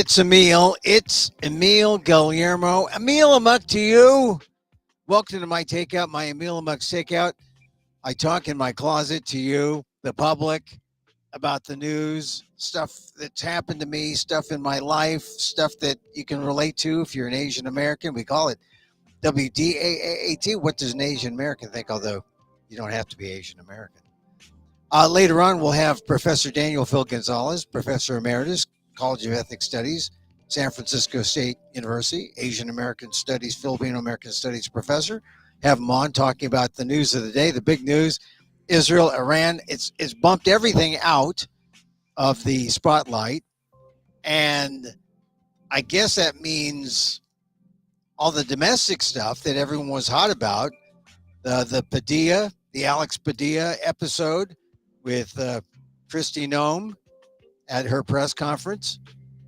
It's Emil. It's Emil Guillermo. Emil Amok to you. Welcome to my takeout, my Emil Amok takeout. I talk in my closet to you, the public, about the news, stuff that's happened to me, stuff in my life, stuff that you can relate to if you're an Asian American. We call it WDAAT. What does an Asian American think? Although you don't have to be Asian American. Later on, we'll have Professor Daniel Phil Gonzalez, Professor Emeritus, College of Ethnic Studies, San Francisco State University, Asian American Studies, Filipino American Studies professor. Have him on talking about the news of the day, the big news, Israel, Iran. It's bumped everything out of the spotlight. And I guess that means all the domestic stuff that everyone was hot about, the Padilla, the Alex Padilla episode with Kristi Noem at her press conference.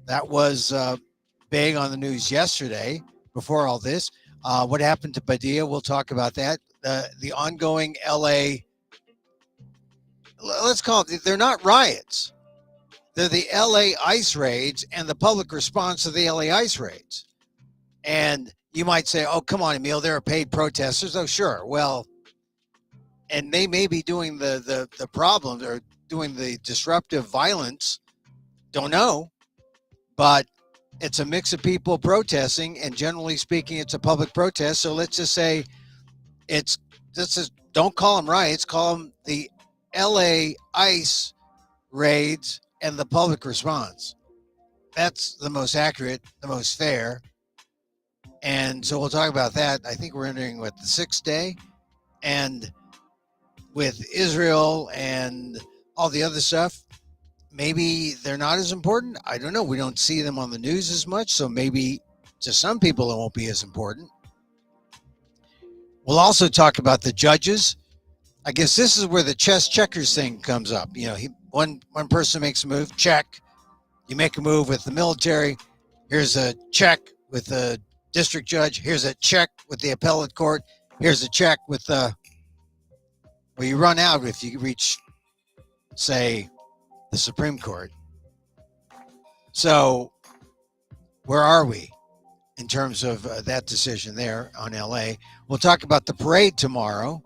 That was big on the news yesterday before all this. What happened to Padilla? We'll talk about that. The ongoing LA, let's call it, they're not riots. They're the LA ICE raids and the public response to the LA ICE raids. And you might say, oh, come on, Emil, there are paid protesters. Oh, sure. Well, and they may be doing the problem or doing the disruptive violence. Don't know. But it's a mix of people protesting, and generally speaking, it's a public protest. So let's just say don't call them riots, call them the LA ICE raids and the public response. That's the most accurate, the most fair. And so we'll talk about that. I think we're entering the 6th day. And with Israel and all the other stuff, maybe they're not as important. I don't know. We don't see them on the news as much. So maybe to some people it won't be as important. We'll also talk about the judges. I guess this is where the chess checkers thing comes up. You know, one person makes a move, check. You make a move with the military. Here's a check with the district judge. Here's a check with the appellate court. Here's a check with the... Well, you run out if you reach, say, the Supreme Court. So where are we in terms of that decision there on LA? We'll talk about the parade tomorrow,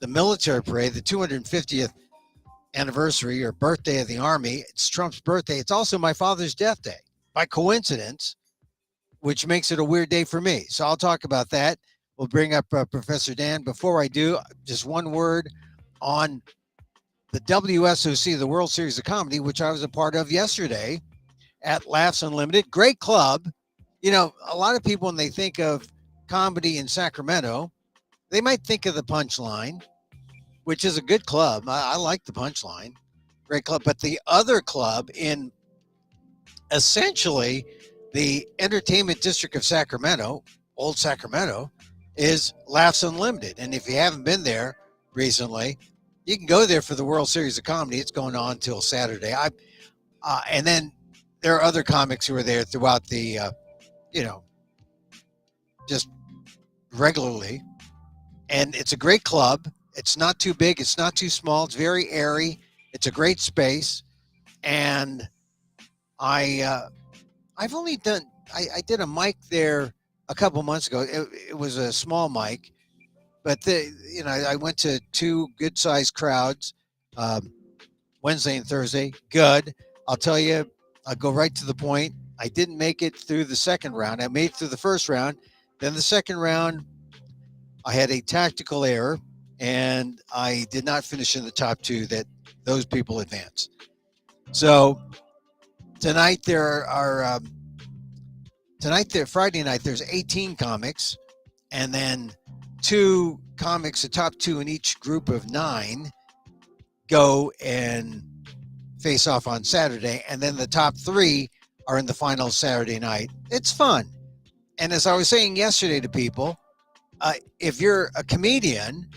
the military parade, the 250th anniversary or birthday of the Army. It's Trump's birthday. It's also my father's death day by coincidence, which makes it a weird day for me. So I'll talk about that. We'll bring up Professor Dan. Before I do, just one word on the WSOC, the World Series of Comedy, which I was a part of yesterday at Laughs Unlimited. Great club. You know, a lot of people, when they think of comedy in Sacramento, they might think of the Punchline, which is a good club. I like the Punchline. Great club. But the other club in essentially the entertainment district of Sacramento, old Sacramento, is Laughs Unlimited. And if you haven't been there recently, you can go there for the World Series of Comedy. It's going on till Saturday. And then there are other comics who are there throughout the, just regularly. And it's a great club. It's not too big. It's not too small. It's very airy. It's a great space. And I did a mic there a couple months ago. It was a small mic. But I went to 2 good-sized crowds, Wednesday and Thursday. Good. I'll tell you, I'll go right to the point. I didn't make it through the second round. I made it through the first round. Then the second round, I had a tactical error, and I did not finish in the top 2 that those people advanced. So tonight Friday night, there's 18 comics, and then 2 comics, the top 2 in each group of 9, go and face off on Saturday. And then the top 3 are in the final Saturday night. It's fun. And as I was saying yesterday to people, if you're a comedian,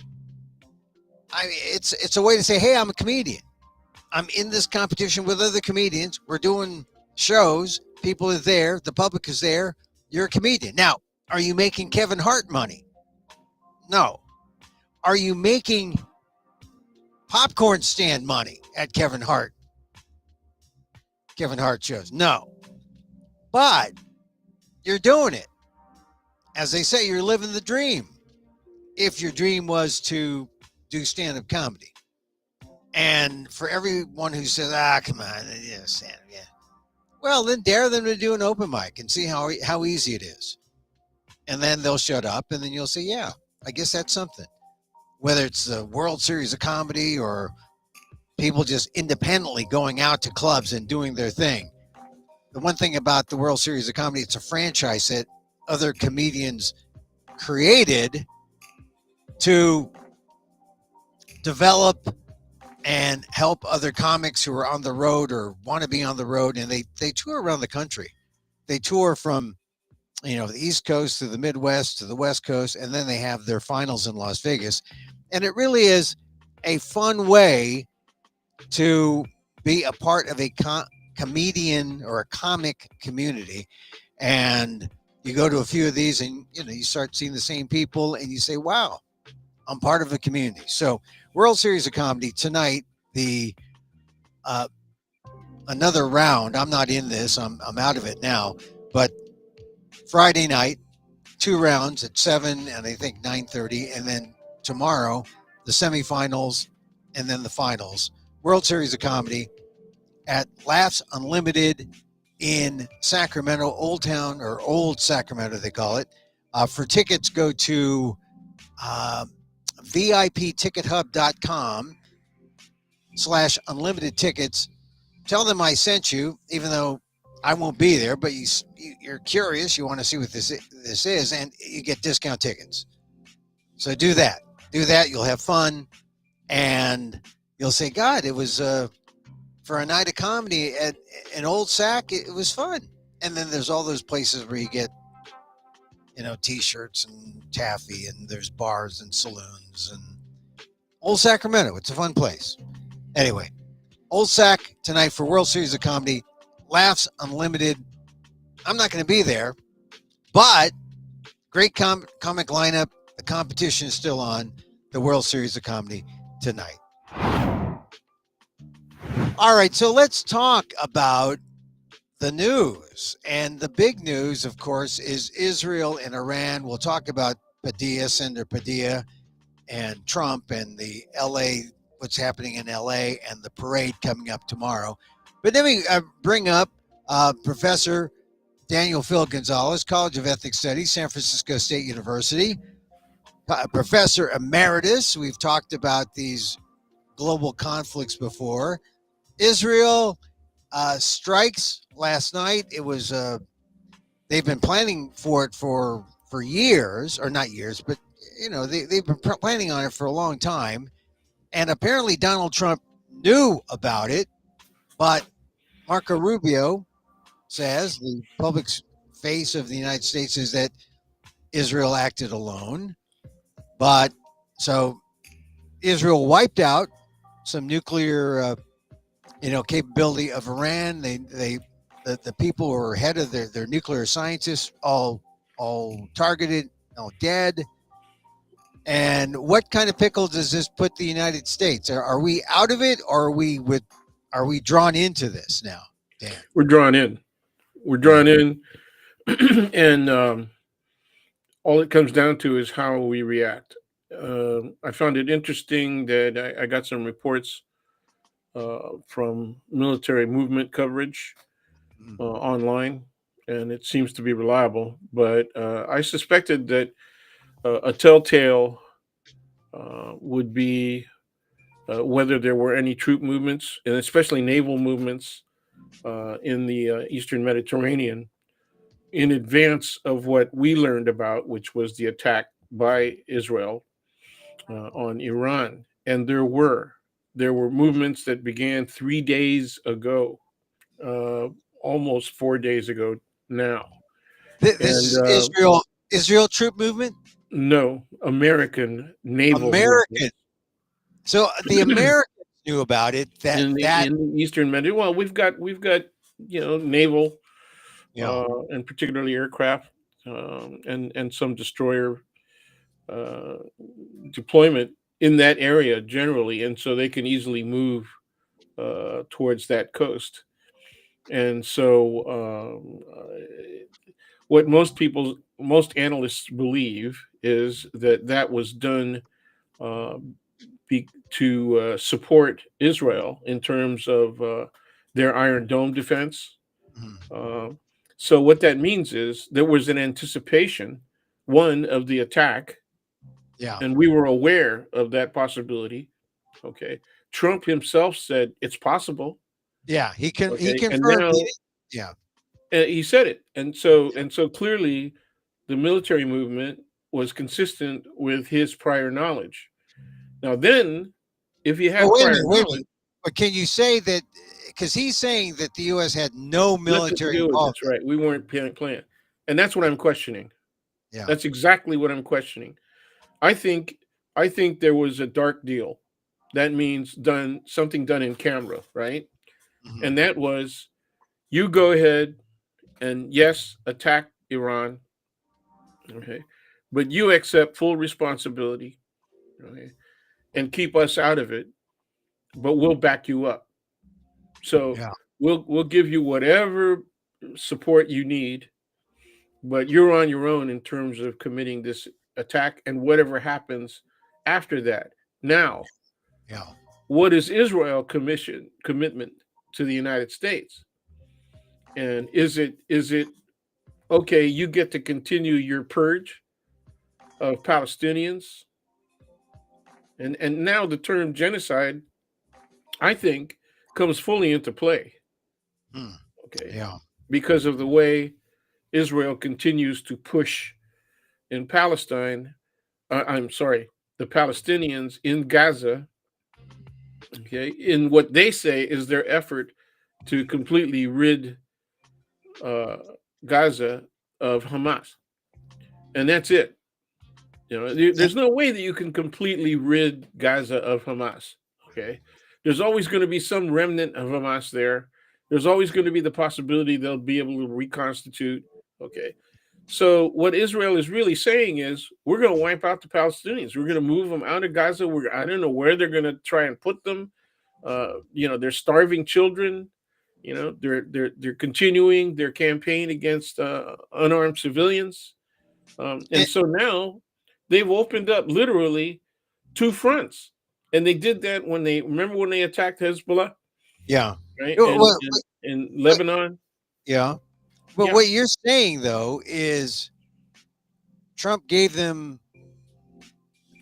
it's a way to say, hey, I'm a comedian. I'm in this competition with other comedians. We're doing shows. People are there. The public is there. You're a comedian. Now, are you making Kevin Hart money? No. Are you making popcorn stand money at Kevin Hart shows? No. but you're doing it. As they say, you're living the dream. If your dream was to do stand-up comedy, and for everyone who says, come on, yeah, stand-up, yeah, well, then dare them to do an open mic and see how easy it is, and then they'll shut up, and then you'll say, yeah, I guess that's something. Whether it's the World Series of Comedy or people just independently going out to clubs and doing their thing. The one thing about the World Series of Comedy, it's a franchise that other comedians created to develop and help other comics who are on the road or want to be on the road, and they tour around the country. They tour from the East Coast to the Midwest to the West Coast, and then they have their finals in Las Vegas. And it really is a fun way to be a part of a comedian or a comic community. And you go to a few of these, and you start seeing the same people, and you say, wow, I'm part of a community. So World Series of Comedy tonight, the another round. I'm not in this. I'm out of it now. But Friday night, 2 rounds at 7 and I think 9:30, and then tomorrow the semifinals and then the finals. World Series of Comedy at Laughs Unlimited in Sacramento, Old Town, or Old Sacramento, they call it. For tickets, go to VIPtickethub.com/unlimited tickets. Tell them I sent you, even though I won't be there, but you're curious, you want to see what this is, and you get discount tickets. So do that. You'll have fun, and you'll say, God, it was for a night of comedy at an Old Sac, it was fun. And then there's all those places where you get, T-shirts and taffy, and there's bars and saloons and Old Sacramento. It's a fun place. Anyway, Old Sac tonight for World Series of Comedy. Laughs Unlimited. I'm not going to be there, but great comic lineup. The competition is still on. The World Series of Comedy tonight. All right, so let's talk about the news. And the big news, of course, is Israel and Iran. We'll talk about Senator Padilla, and Trump and the LA, what's happening in LA, and the parade coming up tomorrow. But then we bring up Professor Daniel Phil Gonzalez, College of Ethnic Studies, San Francisco State University, Professor Emeritus. We've talked about these global conflicts before. Israel strikes last night. It was they've been planning for it for years, or not years, but they've been planning on it for a long time. And apparently Donald Trump knew about it, but Marco Rubio says, the public face of the United States, is that Israel acted alone. But so Israel wiped out some nuclear capability of Iran. The people who were head of their nuclear scientists all targeted, all dead. And what kind of pickle does this put the United States? Are we out of it, or are we drawn into this now, Dan? We're drawn in. We're drawn in, and all it comes down to is how we react. I found it interesting that I got some reports from military movement coverage online, and it seems to be reliable. But I suspected that a telltale would be whether there were any troop movements, and especially naval movements in the Eastern Mediterranean, in advance of what we learned about, which was the attack by Israel on Iran. And there were movements that began 3 days ago, almost 4 days ago now. This And is Israel troop movement? no, American naval American. movements. So the Americans knew about it. in the Eastern Mediterranean. Well, we've got naval, and particularly aircraft, and some destroyer uh, deployment in that area generally, and so they can easily move towards that coast. And so, what most analysts believe is that that was done uh, to support Israel in terms of their Iron Dome defense. Mhm. Uh, so what that means is there was an anticipation, one, of the attack, Yeah. and we were aware of that possibility. Okay, Trump himself said it's possible. Yeah. He Okay, and confirmed. now Yeah. he said it, and so clearly the military movement was consistent with his prior knowledge. Now, then, if he But had wait a prior minute. Wait a knowledge, minute. But can you say that? Because he's saying that the U.S. had no nothing to military do with this, involvement. right? We weren't playing, and that's what I'm questioning. Yeah. That's exactly what I'm questioning. I think I think there was a dark deal. That means done in camera, right? Mhm. And that was you go ahead and yes, attack Iran, okay, but you accept full responsibility, okay, and keep us out of it, but we'll back you up. So Yeah. we'll give you whatever support you need, but you're on your own in terms of committing this attack and whatever happens after that. Now, Yeah. what is Israel commitment to the United States? And is it okay? You get to continue your purge of Palestinians, and now the term genocide, I think, comes fully into play. Hmm. Okay, Yeah. because of the way Israel continues to push in Palestine. I'm sorry, the Palestinians in Gaza. Okay, in what they say is their effort to completely rid uh, Gaza of Hamas, and that's it. There's no way that you can completely rid Gaza of Hamas. Okay, there's always going to be some remnant of Hamas there. There's always going to be the possibility they'll be able to reconstitute. Okay, so what Israel is really saying is we're going to wipe out the Palestinians. We're going to move them out of Gaza. I don't know where they're going to try and put them. They're starving children. They're continuing their campaign against unarmed civilians, and And, so now they've opened up literally two fronts, and they did that when they remember when they attacked Hezbollah, yeah. right? Well, And in but- Lebanon, yeah. But yeah, what you're saying though is Trump gave them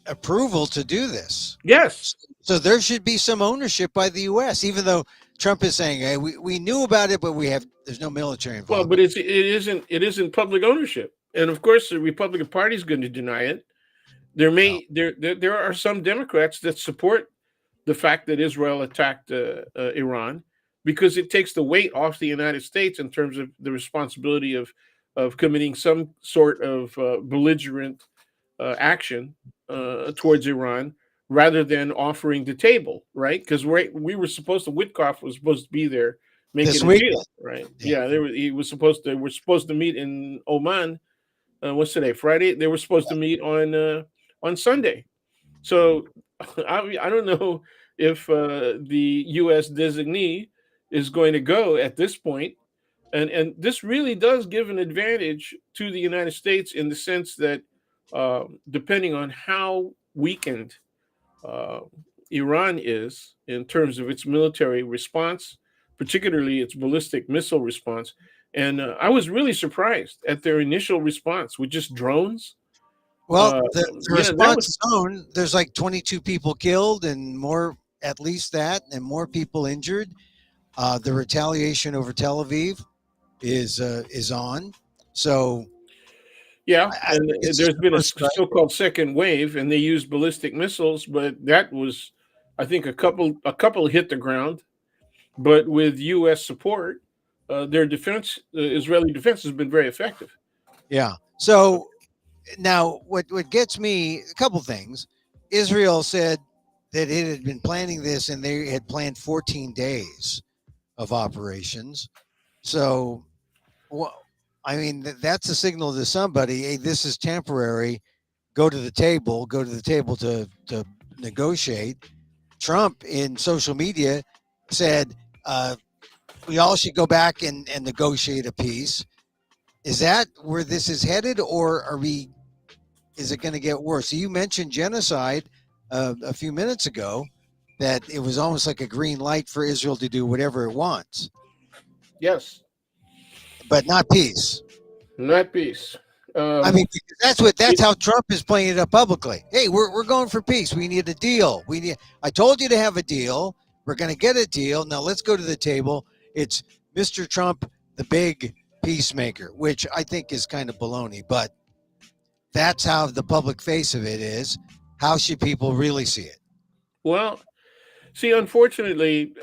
approval to do this. yes. So there should be some ownership by the U.S., even though Trump is saying, hey, we knew about it, but there's no military Well, but involvement. it isn't public ownership, and of course the Republican Party is going to deny it. Yeah. There are some Democrats that support the fact that Israel attacked Iran because it takes the weight off the United States in terms of the responsibility of committing some sort of belligerent action towards Iran rather than offering the table, right? Because we were supposed to Witkoff was supposed to be there This making a weekend. deal, right? Yeah. Yeah, he was supposed to. We're supposed to meet in Oman. What's today? Friday. They were supposed to meet on Sunday. So I don't know if the U.S. designee is going to go at this point, and this really does give an advantage to the United States in the sense that depending on how weakened uh, Iran is in terms of its military response, particularly its ballistic missile response. And I was really surprised at their initial response with just drones. Well, Uh, the yeah, that was response zone, there's like 22 people killed and more, at least that, and more people injured. The retaliation over Tel Aviv is on. So yeah, I and think it's just there's the been a first strike. so-called second wave, and they used ballistic missiles, but that was, I think, a couple hit the ground. But with U.S. support, their defense, the Israeli defense, has been very effective. Yeah. So now, what gets me a couple things. Israel said that it had been planning this, and they had planned 14 days of operations. So, well, I mean, that's a signal to somebody. Hey, this is temporary. Go to the table. Go to the table to negotiate. Trump in social media said, we all should go back and negotiate a peace. Is that where this is headed, or are we? Is it going to get worse? So you mentioned genocide a few minutes ago, that it was almost like a green light for Israel to do whatever it wants, Yes, but not peace. not peace. I Um, mean, because that's it, how Trump is playing it up publicly. Hey, we're going for peace. We need a deal. We need. I told you to have a deal. We're going to get a deal. Now let's go to the table. It's Mr. Trump, the big peacemaker, which I think is kind of baloney, but that's how the public face of it is. How should people really see it? well, see, unfortunately,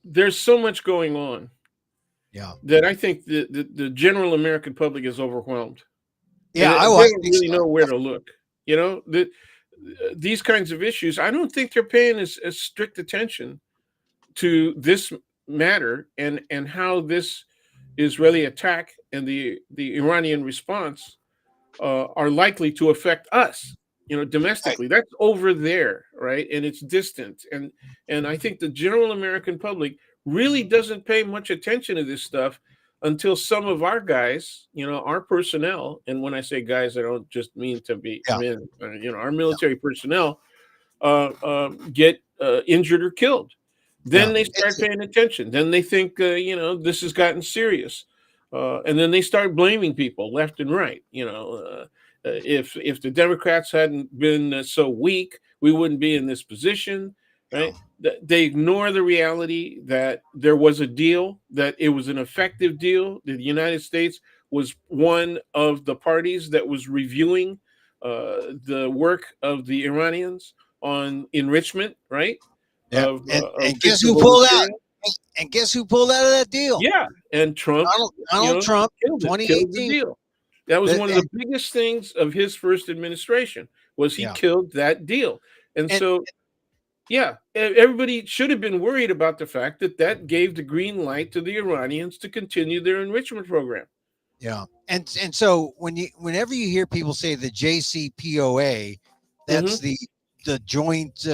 there's so much going on Yeah. that I think the general American public is overwhelmed, and Yeah, they I don't think really so. know where to look. You know, these kinds of issues, I don't think they're paying as strict attention to this matter and how this Israeli attack and the Iranian response are likely to affect us, Right. domestically. That's over there, right? And it's distant. And I think the general American public really doesn't pay much attention to this stuff until some of our guys, our personnel, and when I say guys, I don't just mean to be Yeah. men, our military personnel get injured or killed. Yeah. Then they start paying attention. Then they think, this has gotten serious, and then they start blaming people left and right. If the Democrats hadn't been so weak, we wouldn't be in this position, Yeah. right? They ignore the reality that there was a deal, that it was an effective deal. That the United States was one of the parties that was reviewing the work of the Iranians on enrichment, right? Yeah. Of And guess who fissionable pulled out? material. And guess who pulled out of that deal? Yeah, and Trump, Donald Trump, killed the 2018. deal. That was The, one of the biggest things of his first administration was he yeah. killed that deal. And And so, yeah, everybody should have been worried about the fact that that gave the green light to the Iranians to continue their enrichment program. yeah. And so whenever you hear people say the JCPOA, Hmm. that's the joint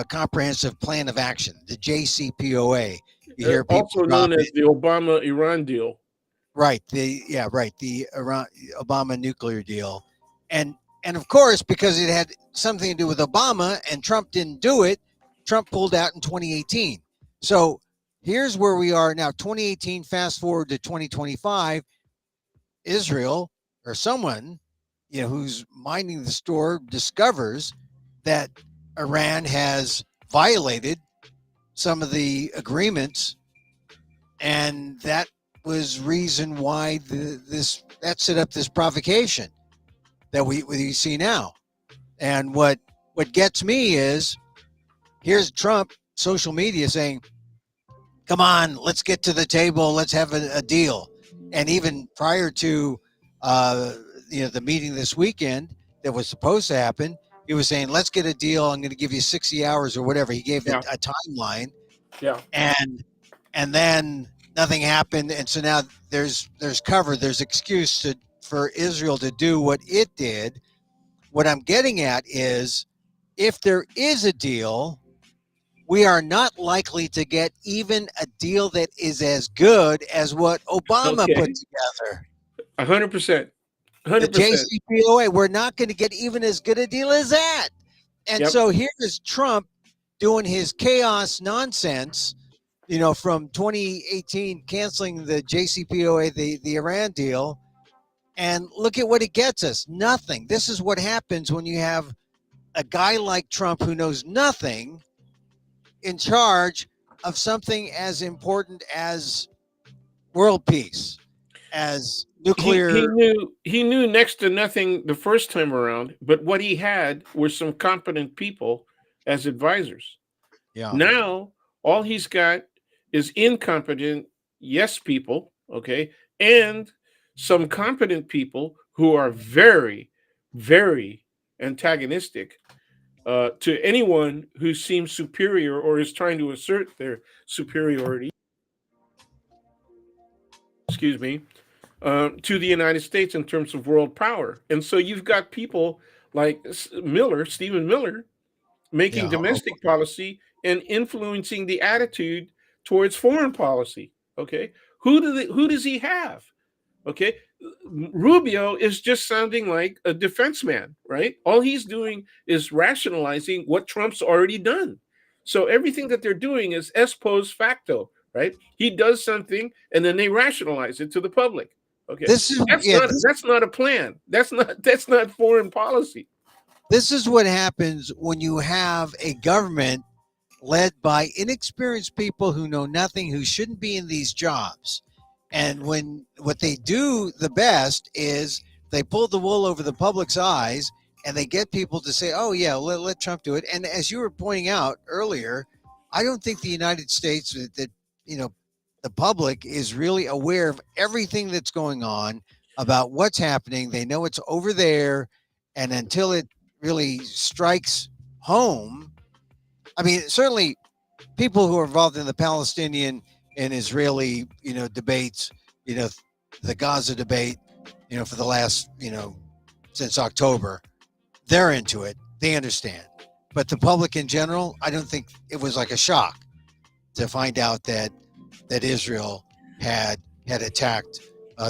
comprehensive plan of action, the JCPOA. You hear people Also drop known as it. the Obama Iran deal. Right. The Iran Obama nuclear deal. And and of course, because it had something to do with Obama and Trump didn't do it, Trump pulled out in 2018. So here's where we are now, 2018, fast forward to 2025, Israel or someone, who's minding the store discovers that Iran has violated some of the agreements, and that was reason why this that set up this provocation that we see now. And what gets me is, here's Trump social media saying, "Come on, let's get to the table, let's have a deal." And even prior to uh, the meeting this weekend that was supposed to happen, he was saying, "Let's get a deal. I'm going to give you 60 hours or whatever." He gave Yeah, a timeline, yeah. and then nothing happened, and so now there's cover, there's excuse for Israel to do what it did. What I'm getting at is, if there is a deal, we are not likely to get even a deal that is as good as what Obama put Okay. together. 100%. The 100%. JCPOA, we're not going to get even as good a deal as that. And Yep. so here's Trump doing his chaos nonsense, from 2018, canceling the JCPOA, the Iran deal. And look at what it gets us. Nothing. This is what happens when you have a guy like Trump who knows nothing in charge of something as important as world peace, as He nuclear. knew next to nothing the first time around, but what he had were some competent people as advisors. Yeah. Now all he's got is incompetent yes people, okay, and some competent people who are very, very antagonistic to anyone who seems superior or is trying to assert their superiority. Excuse me, to the United States in terms of world power. And so you've got people like Stephen Miller, making Yeah. domestic policy and influencing the attitude towards foreign policy. Okay, who does he have? Okay, Rubio is just sounding like a defense man, right? All he's doing is rationalizing what Trump's already done. So everything that they're doing is ex post facto, right? He does something and then they rationalize it to the public. Okay, This is yeah. that's not a plan. That's not foreign policy. This is what happens when you have a government led by inexperienced people who know nothing, who shouldn't be in these jobs. And when what they do the best is they pull the wool over the public's eyes and they get people to say, oh, yeah, let Trump do it. And as you were pointing out earlier, I don't think the United States, that you know, the public is really aware of everything that's going on, about what's happening. They know it's over there. And until it really strikes home, I mean, certainly people who are involved in the Palestinian and Israeli, debates, you know, the Gaza debate, for the last, since October, they're into it. They understand. But the public in general, I don't think it was like a shock to find out that Israel had attacked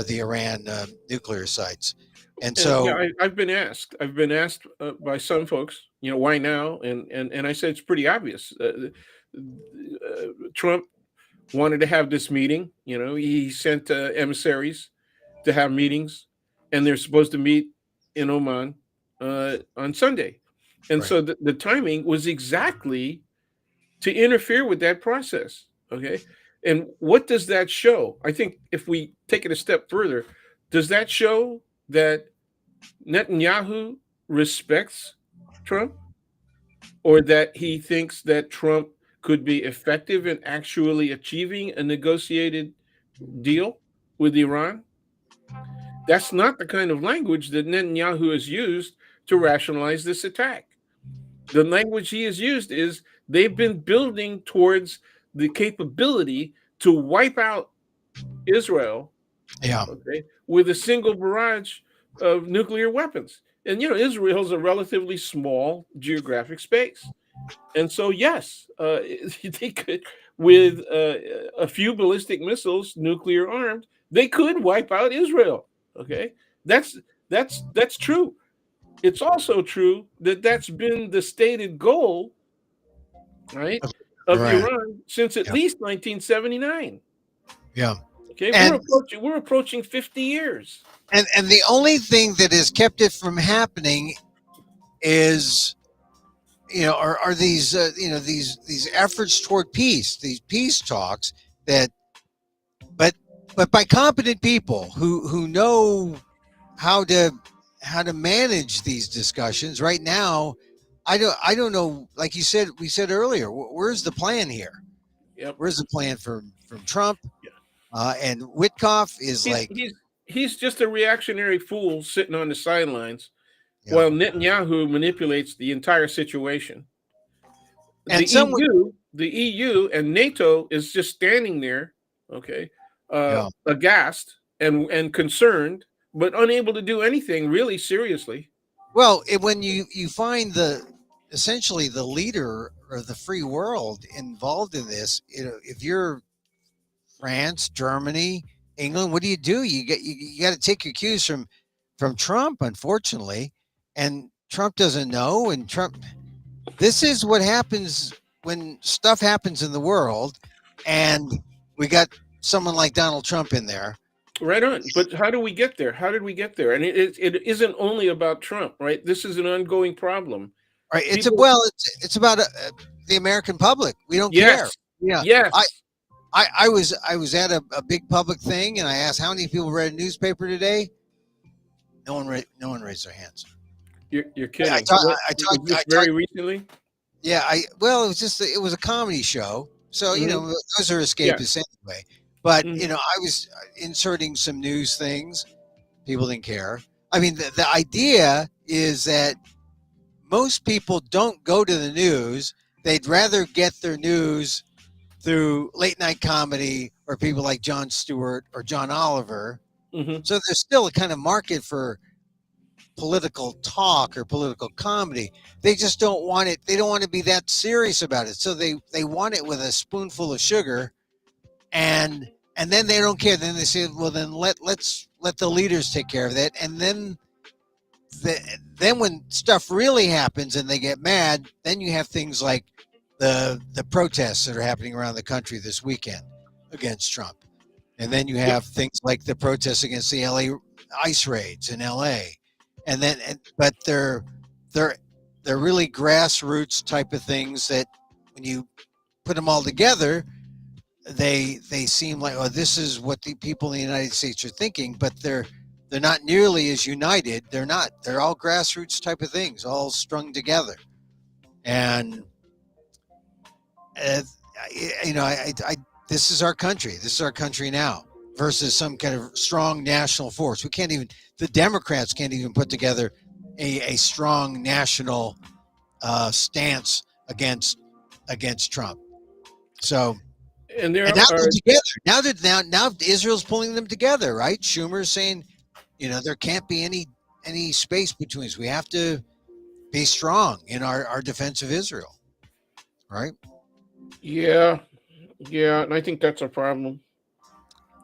the Iran nuclear sites. And And yeah, so, I've been asked. I've been asked by some folks, why now? And I said it's pretty obvious. Trump wanted to have this meeting. He sent emissaries to have meetings, and they're supposed to meet in Oman on Sunday. And right. so the timing was exactly to interfere with that process. Okay. And what does that show? I think if we take it a step further, does that show that Netanyahu respects Trump, or that he thinks that Trump could be effective in actually achieving a negotiated deal with Iran? That's not the kind of language that Netanyahu has used to rationalize this attack. The language he has used is they've been building towards the capability to wipe out Israel, Yeah. okay, with a single barrage of nuclear weapons. And Israel is a relatively small geographic space, and so yes, they could, with a few ballistic missiles, nuclear armed, they could wipe out Israel. Okay, that's that's true. It's also true that that's been the stated goal, right, of Right. Iran since at Yeah. least 1979. Yeah. Okay, And we're approaching 50 years. and the only thing that has kept it from happening is, are these these efforts toward peace, these peace talks, that but but by competent people who know how to manage these discussions. Right now, I don't know, like you said, we said earlier, where's the plan here? Yep. Where's the plan from Trump? Yeah. And Witkoff is He's like, he's he's just a reactionary fool sitting on the sidelines yeah. while Netanyahu manipulates the entire situation. And some would, The EU and NATO is just standing there, okay, yeah. aghast and concerned, but unable to do anything really seriously. Well, when you find the essentially the leader of the free world involved in this, if you're France, Germany, England, what do? You got to take your cues from Trump, unfortunately, and Trump doesn't know. And Trump, this is what happens when stuff happens in the world, and we got someone like Donald Trump in there. Right on. But how do we get there? How did we get there? And it isn't only about Trump, right? This is an ongoing problem. Right? People, It's about the American public. We don't care. yes, Yeah, I yes, I was at a big public thing, and I asked how many people read a newspaper today. No one raised their hands. you're I kidding. talk, What, I was talk, this I talk. very recently? Yeah, it was a comedy show, so Hmm. those are Yeah. escapists anyway. But Mhm. I was inserting some news things. People didn't care. I mean, the idea is that most people don't go to the news. They'd rather get their news through late night comedy or people like Jon Stewart or John Oliver. Hmm. So there's still a kind of market for political talk or political comedy. They just don't want it. They don't want to be that serious about it. So they want it with a spoonful of sugar, and then they don't care. Then they say, well, then let's let the leaders take care of that. And then when stuff really happens and they get mad, then you have things like the protests that are happening around the country this weekend against Trump. And then you have things like the protests against the LA ICE raids in LA. But they're they're really grassroots type of things that when you put them all together, they seem like, oh, this is what the people in the United States are thinking, but they're not nearly as united. They're not. They're all grassroots type of things, all strung together. And uh, this is our country. This is our country now versus some kind of strong national force. We can't even. The Democrats can't even put together a strong national stance against Trump. So. And there And now are they're together. Now Israel's pulling them together, right? Schumer's saying, there can't be any space between us. We have to be strong in our defense of Israel, right? yeah, and I think that's a problem.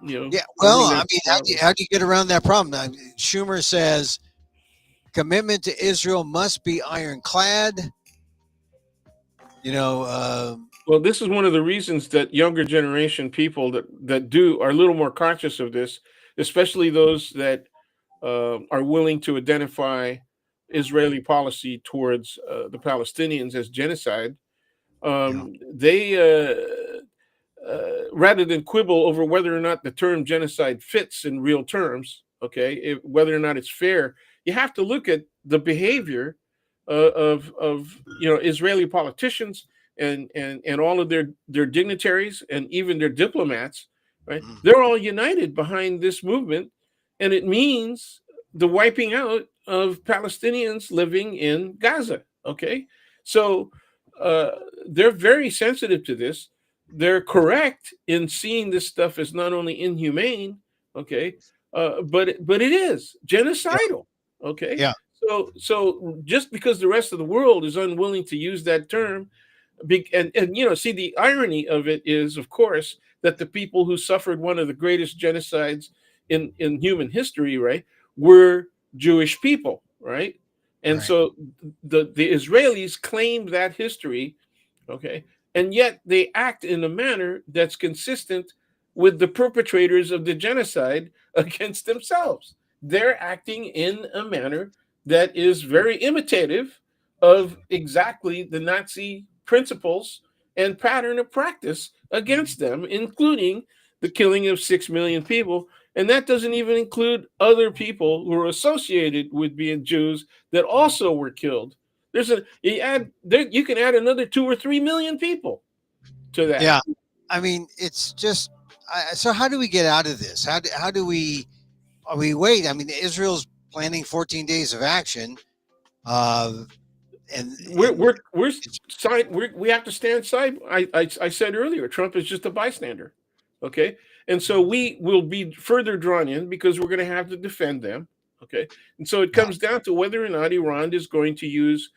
Yeah. I Well, think I that's mean, a problem. how do you get around that problem? Schumer says commitment to Israel must be ironclad. You know, Well, this is one of the reasons that younger generation people that do are a little more conscious of this, especially those that are willing to identify Israeli policy towards the Palestinians as genocide. yeah, They rather than quibble over whether or not the term genocide fits in real terms, okay, whether or not it's fair, you have to look at the behavior of Israeli politicians and all of their dignitaries and even their diplomats, right? mm, They're all united behind this movement, and it means the wiping out of Palestinians living in Gaza. Okay, so uh, they're very sensitive to this. They're correct in seeing this stuff as not only inhumane, okay, but it is yeah, genocidal, okay. yeah, So just because the rest of the world is unwilling to use that term, and see, the irony of it is, of course, that the people who suffered one of the greatest genocides in human history, right, were Jewish people, right, and right. so the Israelis claimed that history. Okay. And yet they act in a manner that's consistent with the perpetrators of the genocide against themselves. They're acting in a manner that is very imitative of exactly the Nazi principles and pattern of practice against them, including the killing of 6 million people. And that doesn't even include other people who are associated with being Jews that also were killed. You can add another 2 or 3 million people to that. Yeah. I mean, it's just. So how do we get out of this? How do we? We wait. I mean, Israel's planning 14 days of action, uh, and We're and we're we're it's side. We have to stand side. I said earlier, Trump is just a bystander. Okay, and so we will be further drawn in because we're going to have to defend them. Okay, and so it yeah, comes down to whether or not Iran is going to use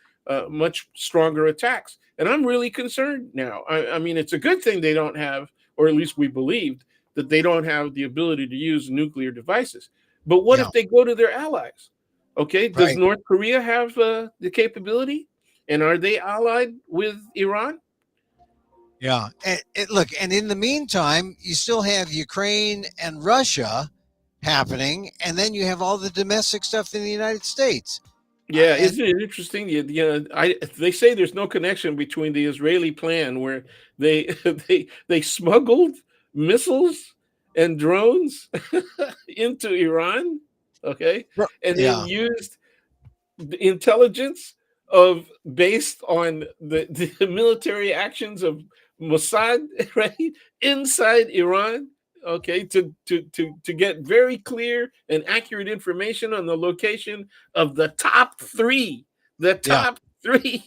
much stronger attacks, and I'm really concerned now. I mean, it's a good thing they don't have, or at least we believed that they don't have the ability to use nuclear devices. But what yeah, if they go to their allies? Okay, does right, North Korea have the capability? And are they allied with Iran? yeah. And look, and in the meantime, you still have Ukraine and Russia happening, and then you have all the domestic stuff in the United States. Yeah, And isn't it interesting? They say there's no connection between the Israeli plan where they they smuggled missiles and drones into Iran, okay, and then yeah, used the intelligence of based on the military actions of Mossad, right, inside Iran, okay, to get very clear and accurate information on the location of the yeah. top three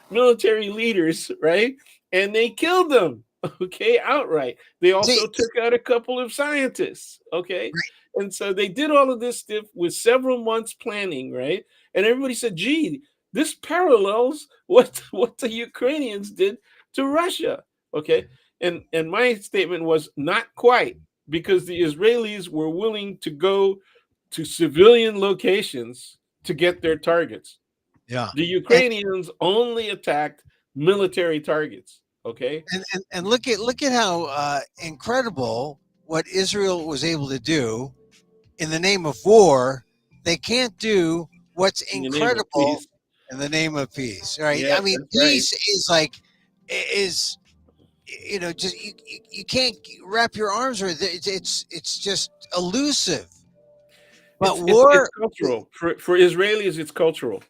military leaders, right? And they killed them, okay, outright. They See, also took out a couple of scientists, okay? right, And so they did all of this stuff with several months planning, right? And everybody said, gee, this parallels what the Ukrainians did to Russia, okay? And my statement was not quite, because the Israelis were willing to go to civilian locations to get their targets. Yeah. The And, Ukrainians only attacked military targets. Okay. and look at how incredible what Israel was able to do in the name of war. They can't do what's In the name of incredible peace. in the name of peace, right? Yeah, I mean, that's right. peace is like is just you can't wrap your arms around it. It's just elusive. But It's war, cultural. For Israelis, it's cultural.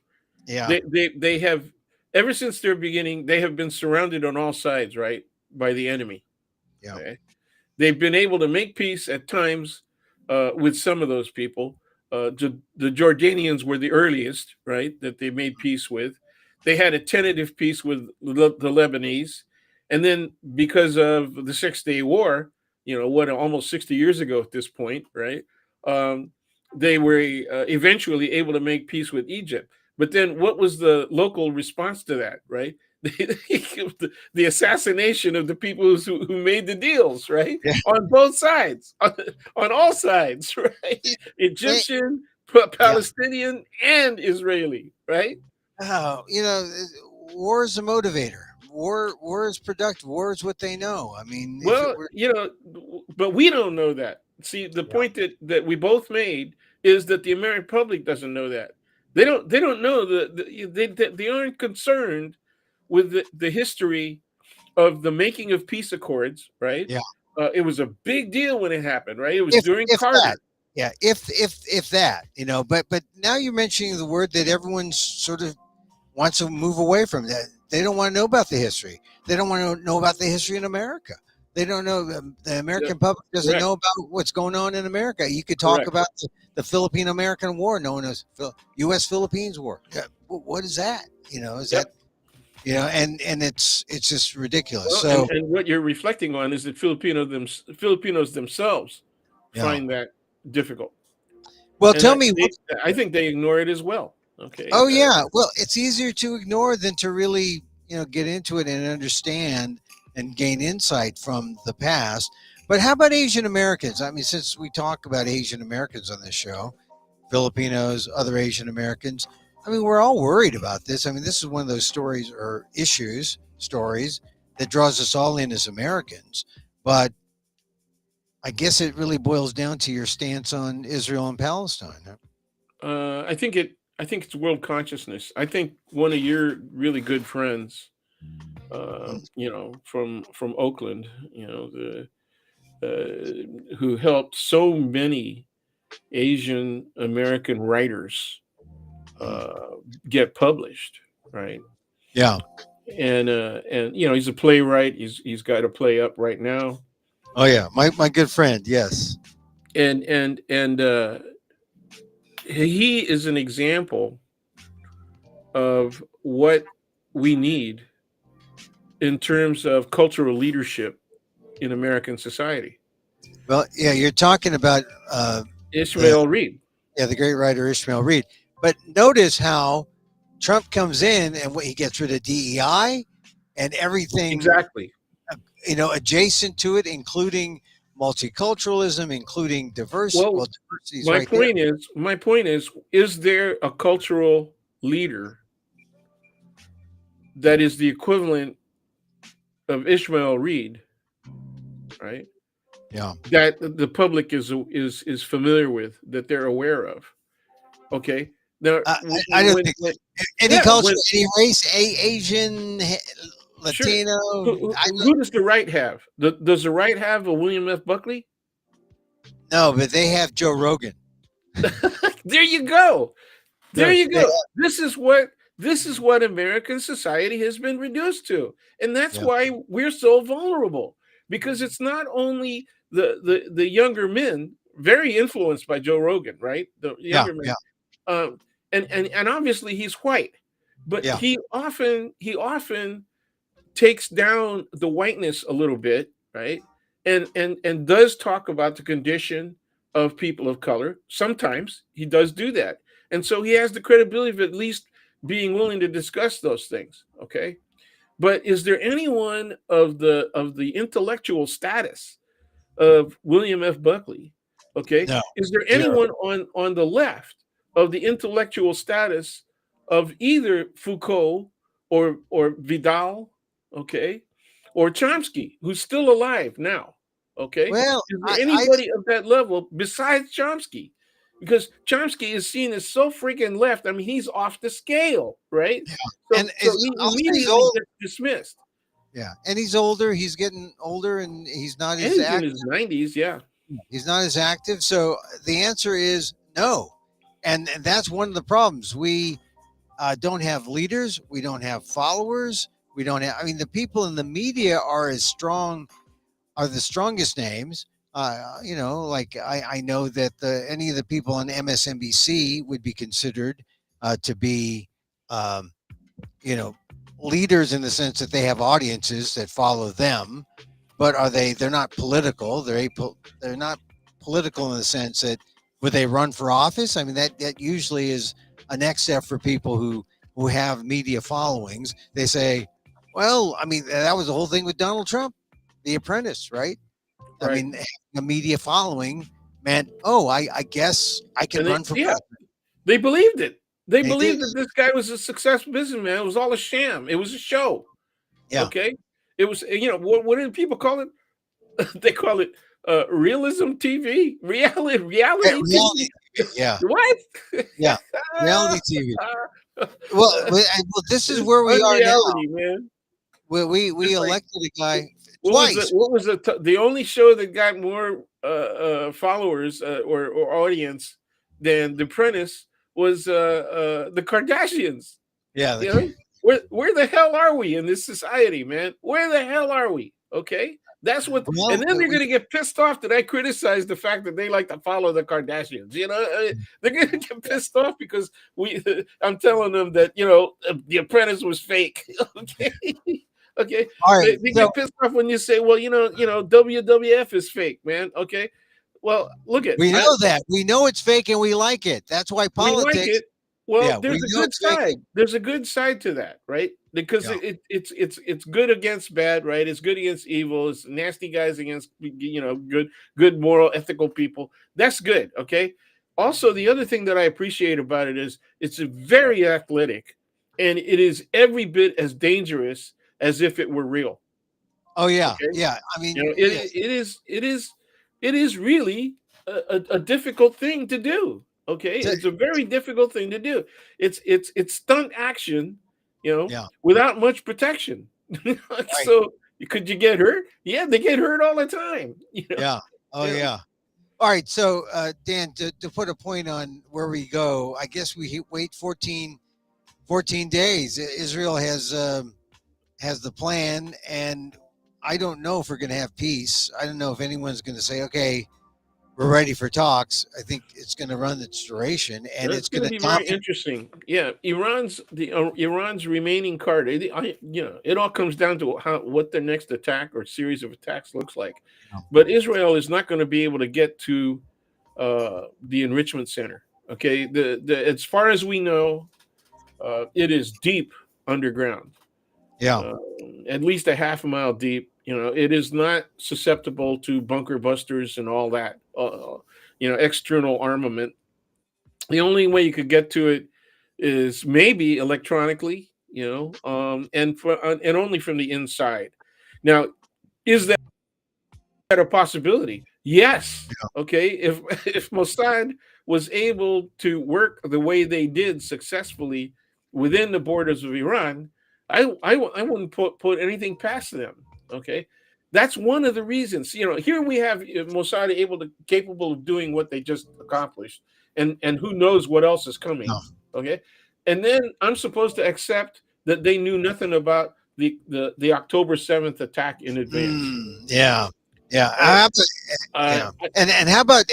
yeah, They have, ever since their beginning, they have been surrounded on all sides, right, by the enemy. yeah, Okay. They've been able to make peace at times with some of those people. The Jordanians were the earliest, right, that they made peace with. They had a tentative peace with the Lebanese. And then, because of the Six-Day War, what, almost 60 years ago at this point, right, um, they were eventually able to make peace with Egypt. But then what was the local response to that, right? The assassination of the people who made the deals, right? yeah, On both sides, on all sides, right? yeah. Egyptian, Yeah. Palestinian, and Israeli, right? Oh, war is a motivator. War is productive. War is what they know. I mean, if it Well, were, but we don't know that. See, the yeah, point that we both made is that the American public doesn't know that. They don't know they aren't concerned with the history of the making of peace accords, right? yeah, It was a big deal when it happened, right? It was during if that, Carter. yeah, if that, but now you're mentioning the word that everyone sort of wants to move away from. That they don't want to know about the history. They don't want to know about the history in America. They don't know. The Yeah, American public doesn't correct, know about what's going on in America. You could talk correct. about the Philippine American War, known as U.S. Philippines War. Yeah, what is that? Is that Yep. and it's just ridiculous. Well, and So and what you're reflecting on is that Filipinos themselves yeah. find that difficult, Well, and tell me. I think they ignore it as well. Okay. Oh yeah. Well, it's easier to ignore than to really, get into it and understand and gain insight from the past. But how about Asian Americans? I mean, since we talk about Asian Americans on this show, Filipinos, other Asian Americans, I mean, we're all worried about this. I mean, this is one of those stories that draws us all in as Americans. But I guess it really boils down to your stance on Israel and Palestine. Huh? I think it's world consciousness. I think one of your really good friends, Mm, from Oakland, who helped so many Asian American writers mm. uh, get published, right? Yeah. And he's a playwright. He's got a play up right now, Oh yeah, my good friend. Yes. and he is an example of what we need in terms of cultural leadership in American society. Well, yeah, you're talking about the Ishmael Reed. the great writer Ishmael Reed. But notice how Trump comes in and he gets rid of DEI and everything Exactly. adjacent to it, including multiculturalism, including diversity. Well, Well, diversity is right there. my point is there a cultural leader that is the equivalent of Ishmael Reed, right? Yeah. That the public is familiar with, that they're aware of. Okay. Now, I don't think when any yeah, culture, when any race, Asian, sure, Latino. I who does the right have? Does the right have a William F. Buckley? no, but they have Joe Rogan. There you go. There No, you they, go. This is what American society has been reduced to. And that's yeah, why we're so vulnerable. Because it's not only the younger men, very influenced by Joe Rogan, right? The yeah, younger men. yeah, Um, and obviously he's white, but yeah, he often takes down the whiteness a little bit, right? And does talk about the condition of people of color. Sometimes he does do that. And so he has the credibility of at least being willing to discuss those things. Okay. But is there anyone of the intellectual status of William F. Buckley? Okay, No, is there zero. anyone on the left of the intellectual status of either Foucault or Vidal? Okay, or Chomsky, who's still alive now? Okay, Well, is there I anybody of that level besides Chomsky? Because Chomsky is seen as so freaking left. I mean, he's off the scale, right? and So he also he's immediately old. gets dismissed. Yeah, and he's older. He's getting older, and he's not And as he's in active. his 90s, yeah. He's not as active. So the answer is no, and that's one of the problems. We don't have leaders. We don't have followers. We don't have. I mean, the people in the media are as strong, are the strongest names. Like I know that any of the people on MSNBC would be considered to be, um, you know, leaders in the sense that they have audiences that follow them. But are they? They're not political. They're not political in the sense that would they run for office? I mean, that usually is a next step for people who have media followings. They say, well, I mean, that was the whole thing with Donald Trump, The Apprentice, right? I Right. mean, having a media following meant, oh, I guess I can And run for yeah, president. they believed it. They They did. believed that this guy was a successful businessman. It was all a sham. It was a show. Yeah. Okay. It was, what did people call it? They call it realism TV, reality Reality TV. TV. Yeah. What? Yeah. Reality TV. Well, this is It's where we are now. unreality, man. We It's like, elected a guy what was the twice. the only show that got more followers or audience than The Apprentice was the Kardashians. Yeah. You know, where the hell are we in this society, man? Where the hell are we? Okay, that's what. And Well, then they're gonna get pissed off that I criticize the fact that they like to follow the Kardashians. They're gonna get pissed off because we. I'm telling them that The Apprentice was fake. Okay. Okay, all right. they So get pissed off when you say, "Well, WWF is fake, man." Okay, well, look at we know that. We know it's fake and we like it. That's why we like politics. it. Well, Yeah, we there's a know good it's fake. side. There's a good side to that, right? Because Yeah. it's good against bad, right? It's good against evil. It's nasty guys against good moral ethical people. That's good. Okay. Also, the other thing that I appreciate about it is it's very athletic, and it is every bit as dangerous as if it were real. Oh yeah. Okay. Yeah. I mean, It yes. is really a difficult thing to do. Okay, To- it's a very difficult thing to do. It's stunt action, yeah. without much protection. Right. So could you get hurt? Yeah, they get hurt all the time. Yeah. Oh You know. yeah. All right. So Dan, to put a point on where we go, I guess we wait 14 days. Israel has the plan, and I don't know if we're going to have peace. I don't know if anyone's going to say, okay, we're ready for talks. I think it's going to run its duration, and That's it's going going to to be very dominate. interesting. Yeah, Iran's remaining card. It all comes down to what their next attack or series of attacks looks like. But Israel is not going to be able to get to the enrichment center. Okay, the as far as we know, it is deep underground, Yeah. uh, at least a half a mile deep. It is not susceptible to bunker busters and all that. External armament. The only way you could get to it is maybe electronically. And only from the inside. Now, is that a possibility? Yes. Okay. If if Mossad was able to work the way they did successfully within the borders of Iran, I wouldn't put anything past them. Okay. That's one of the reasons. Here we have Mossad capable of doing what they just accomplished, and who knows what else is coming. No. Okay, and then I'm supposed to accept that they knew nothing about the October 7th attack in advance. Yeah. Yeah. All right. Yeah. And how about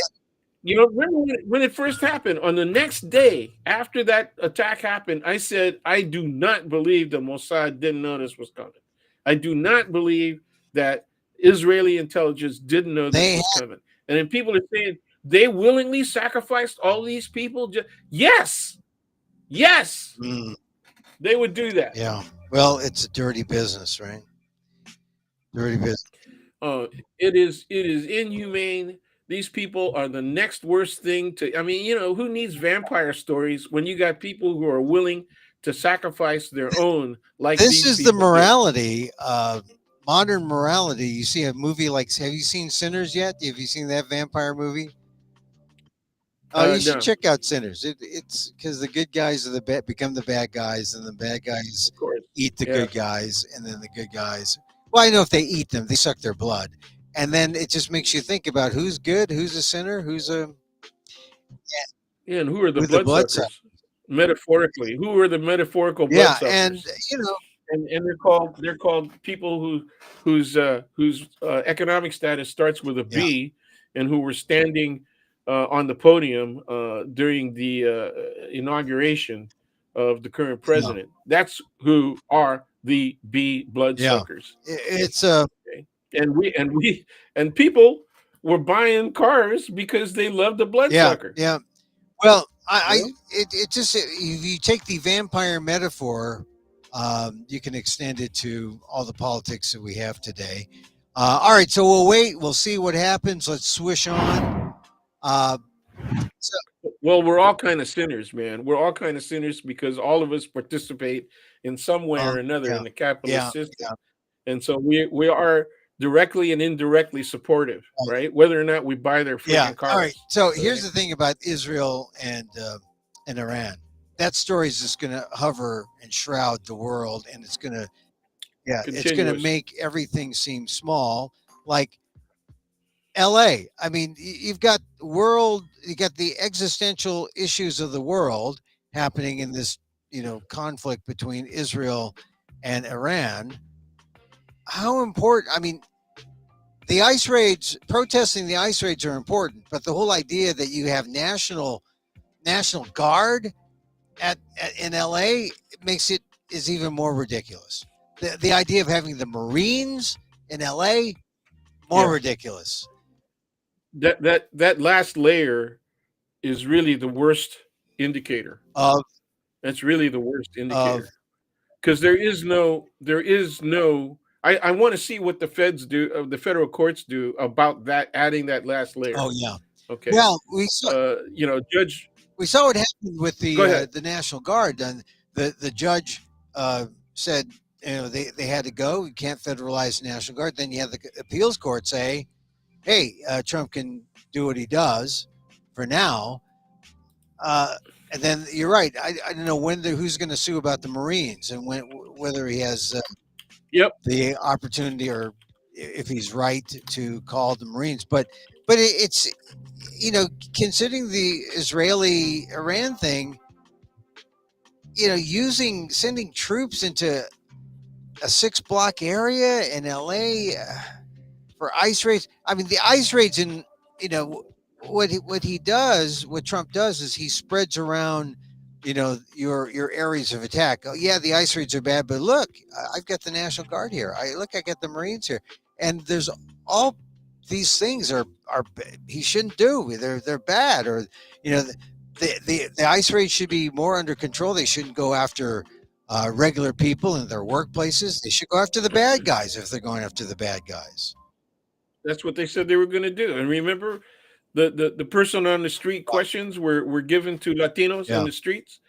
Remember when it first happened? On the next day after that attack happened, I said, I do not believe that Mossad didn't know this was coming. I do not believe that Israeli intelligence didn't know this they? was coming. And then people are saying they willingly sacrificed all these people. Yes, yes, Mm, They would do that. Yeah. Well, it's a dirty business, right? Dirty business. Uh, it is inhumane. These people are the next worst thing to. I mean, who needs vampire stories when you got people who are willing to sacrifice their own, like This these is the people here? morality, modern morality. You see a movie like, have you seen Sinners yet? Have you seen that vampire movie? Oh, you should No, check out Sinners. It's because the good guys are the bad, become the bad guys, and the bad guys of course. eat the Yeah, good guys, and then the good guys. Well, I know if they eat them, they suck their blood, and then it just makes you think about who's good, who's a sinner, yeah. And who are the who the bloodsucker. bloodsuckers? Metaphorically, who are the metaphorical Yeah, and bloodsuckers? And they're called people whose economic status starts with a yeah, B, and who were standing on the podium during the inauguration of the current yeah, president. That's who are the B yeah. bloodsuckers. It's Okay? And people were buying cars because they love the yeah, bloodsucker. yeah. Well, You know, it just if you take the vampire metaphor, you can extend it to all the politics that we have today. All right, so we'll wait. We'll see what happens. Let's swish on. Uh, so, Well, we're all kind of sinners, man. We're all kind of sinners because all of us participate in some way or another yeah, in the yeah, capitalist system, yeah, and so we are directly and indirectly supportive, right? Whether or not we buy their yeah. freaking All right. cars. So All here's right, the thing about Israel and Iran. That story is just going to hover and shroud the world, and it's going to it's going to continuous. make everything seem small. Like LA. I mean, you've got you got the existential issues of the world happening in this, conflict between Israel and Iran. How important? I mean, the ice raids, protesting the ice raids are important, but the whole idea that you have national guard in LA makes it is even more ridiculous. The idea of having the Marines in LA more Yeah, ridiculous. that last layer is really the worst indicator. Of That's really the worst of indicator because there is no. I want to see what the feds do, the federal courts do about that, adding that last Oh layer. yeah. Okay, Well, Judge, we saw what happened with go ahead. the National Guard. And the judge said, they had to go. You can't federalize the National Guard. Then you have the appeals court say, hey, Trump can do what he does for now. Uh, and then you're right. I don't know who's going to sue about the Marines, and whether he has Yep. the opportunity, or if he's right to call the Marines. But it's, considering the Israeli Iran thing, using sending troops into a 6 block area in LA for ice raids. I mean, the ice raids in, you know what Trump does is he spreads around, your areas of attack. Oh yeah, the ice raids are bad, but look, I've got the National Guard here. I got the Marines here, and there's all these things he shouldn't do. They're bad, or the ice raids should be more under control. They shouldn't go after regular people in their workplaces. They should go after the bad guys if they're going after the bad guys. That's what they said they were going to do. And remember, the person on the street questions were given to Latinos in Yeah, the streets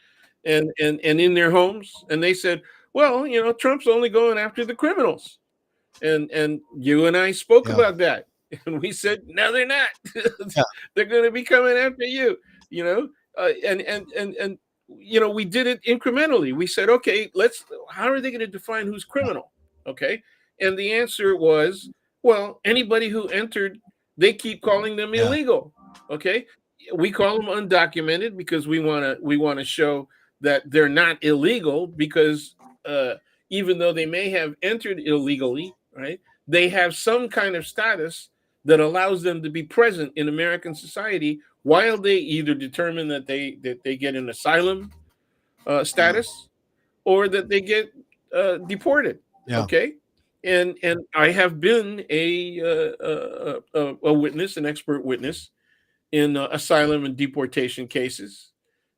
and in their homes, and they said, "Well, Trump's only going after the criminals." And you and I spoke yeah, about that, and we said, "No, they're not. yeah, They're going to be coming after you." You know, and we did it incrementally. We said, "Okay, let's. How are they going to define who's criminal?" Okay, and the answer was, well, anybody who entered, they keep calling them yeah, illegal. Okay, we call them undocumented because we want to show that they're not illegal because even though they may have entered illegally, right, they have some kind of status that allows them to be present in American society while they either determine that they get an asylum yeah, status or that they get deported. yeah, Okay, and I have been a witness, an expert witness in asylum and deportation cases,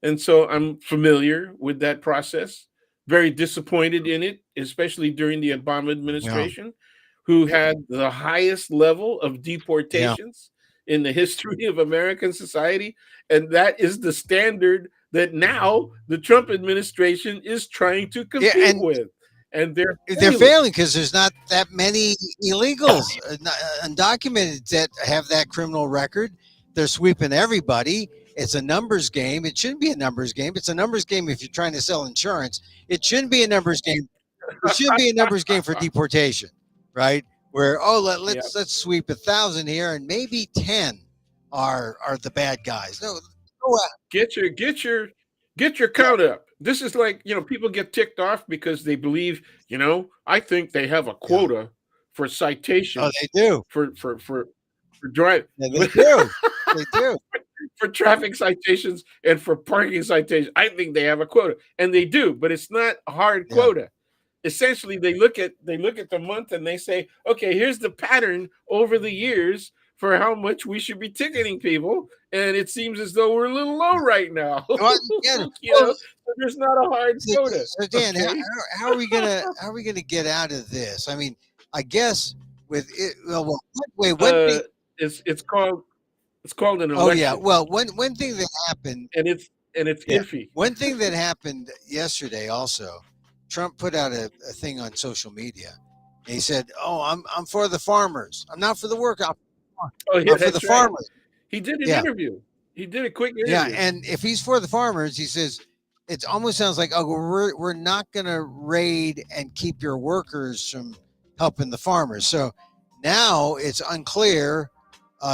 and so I'm familiar with that process. very disappointed in it, especially during the Obama Yeah. administration, who had the highest level of Yeah. deportations in the history of American society. And that is the standard that now the Trump administration is trying to Yeah. compete And with. And they're they're failing. failing because there's not that many illegals, undocumented, that have that criminal record. They're sweeping everybody. It's a numbers game. It shouldn't be a numbers game. It's a numbers game if you're trying to sell insurance. It shouldn't be a numbers game. It shouldn't be a numbers game for deportation, right? Where Yeah. let's sweep 1,000 here and maybe 10 are the bad guys. No, no, Get your get your get your yeah, count up. This is like, people get ticked off because they believe, I think they have a yeah. quota for Oh, citations they do. for drive Yeah, they do. They do. for traffic citations and for parking citations. I think they have a quota. And they do, but it's not a hard Yeah. quota. Essentially, they look at the month and they say, okay, here's the pattern over the years for how much we should be ticketing people, and it seems as though we're a little low right now. Well, yeah. Well, So there's not a hard quota. so Dan, Okay. how are we gonna get out of this? I mean, I guess with it. Well, wait, one Uh, thing. it's called an Oh yeah. election, Well, one thing that happened. and it's Yeah. iffy. One thing that happened yesterday also, Trump put out a thing on social media. And he said, "Oh, I'm for the farmers. I'm not for the work. Oh yeah, I'm for the that's right. farmers." He did an Yeah. interview. He did a quick Yeah, interview. and if he's for the farmers, he says it almost sounds like, oh, we're not going to raid and keep your workers from helping the farmers. So now it's unclear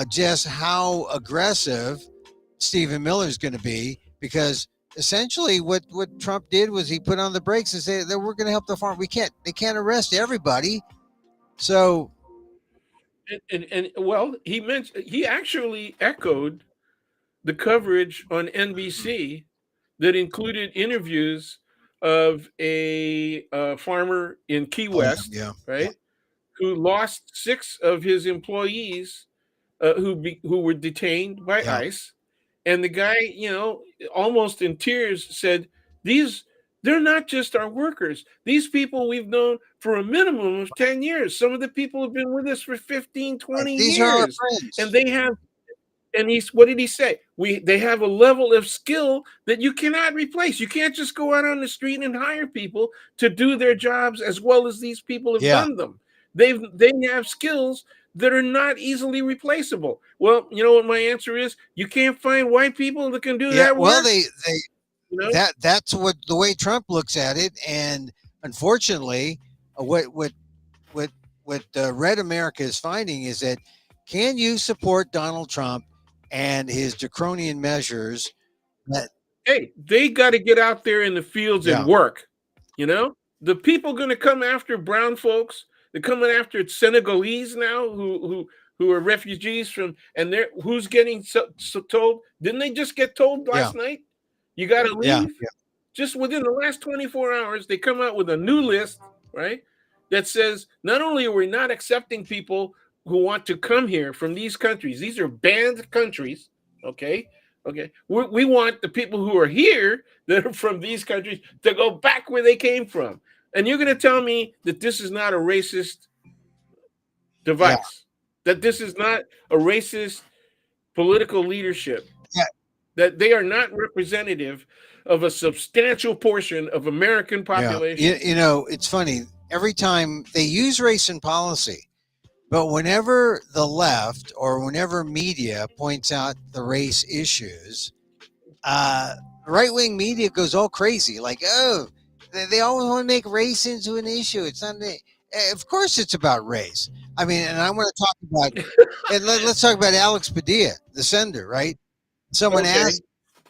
just how aggressive Stephen Miller is going to be, because essentially what Trump did was he put on the brakes and said that we're going to help the farm. They can't arrest everybody. So And well, he actually echoed the coverage on NBC that included interviews of a farmer in Key oh West, yeah, yeah, right, who lost 6 of his employees, who were detained by yeah, ICE, and the guy, almost in tears, said, "These they're not just our workers. These people we've known for a minimum of 10 years. Some of the people have been with us for 15, right. 20 These are our years, and friends. they have." And what did he say? They have a level of skill that you cannot replace. You can't just go out on the street and hire people to do their jobs as well as these people have Yeah, done them. They have skills that are not easily replaceable. Well, you know what my answer is? You can't find white people that can do yeah. that Well, work. they You know, that's what the way Trump looks at it, and unfortunately, what Red America is finding is that, can you support Donald Trump and his draconian measures? That hey, they got to get out there in the fields and yeah, work. The people going to come after brown folks. They're coming after Senegalese now, who are refugees from, and they're who's getting so told. Didn't they just get told yeah, last night? You got to yeah, leave. Just within the last 24 hours, they come out with a new list, right? That says not only are we not accepting people who want to come here from these countries, these are banned countries, okay? Okay. We want the people who are here that are from these countries to go back where they came from. And you're going to tell me that this is not a racist yeah, device, that this is not a racist political leadership, yeah, that they are not representative of a substantial portion of American yeah. population. It's funny. Every time they use race in policy, but whenever the left or whenever media points out the race issues, right wing media goes all crazy. Like, oh, they always want to make race into an issue. It's not. Of course, it's about race. I mean, and I want to talk about. And let's talk about Alex Padilla, the sender, right? Someone Okay. asked,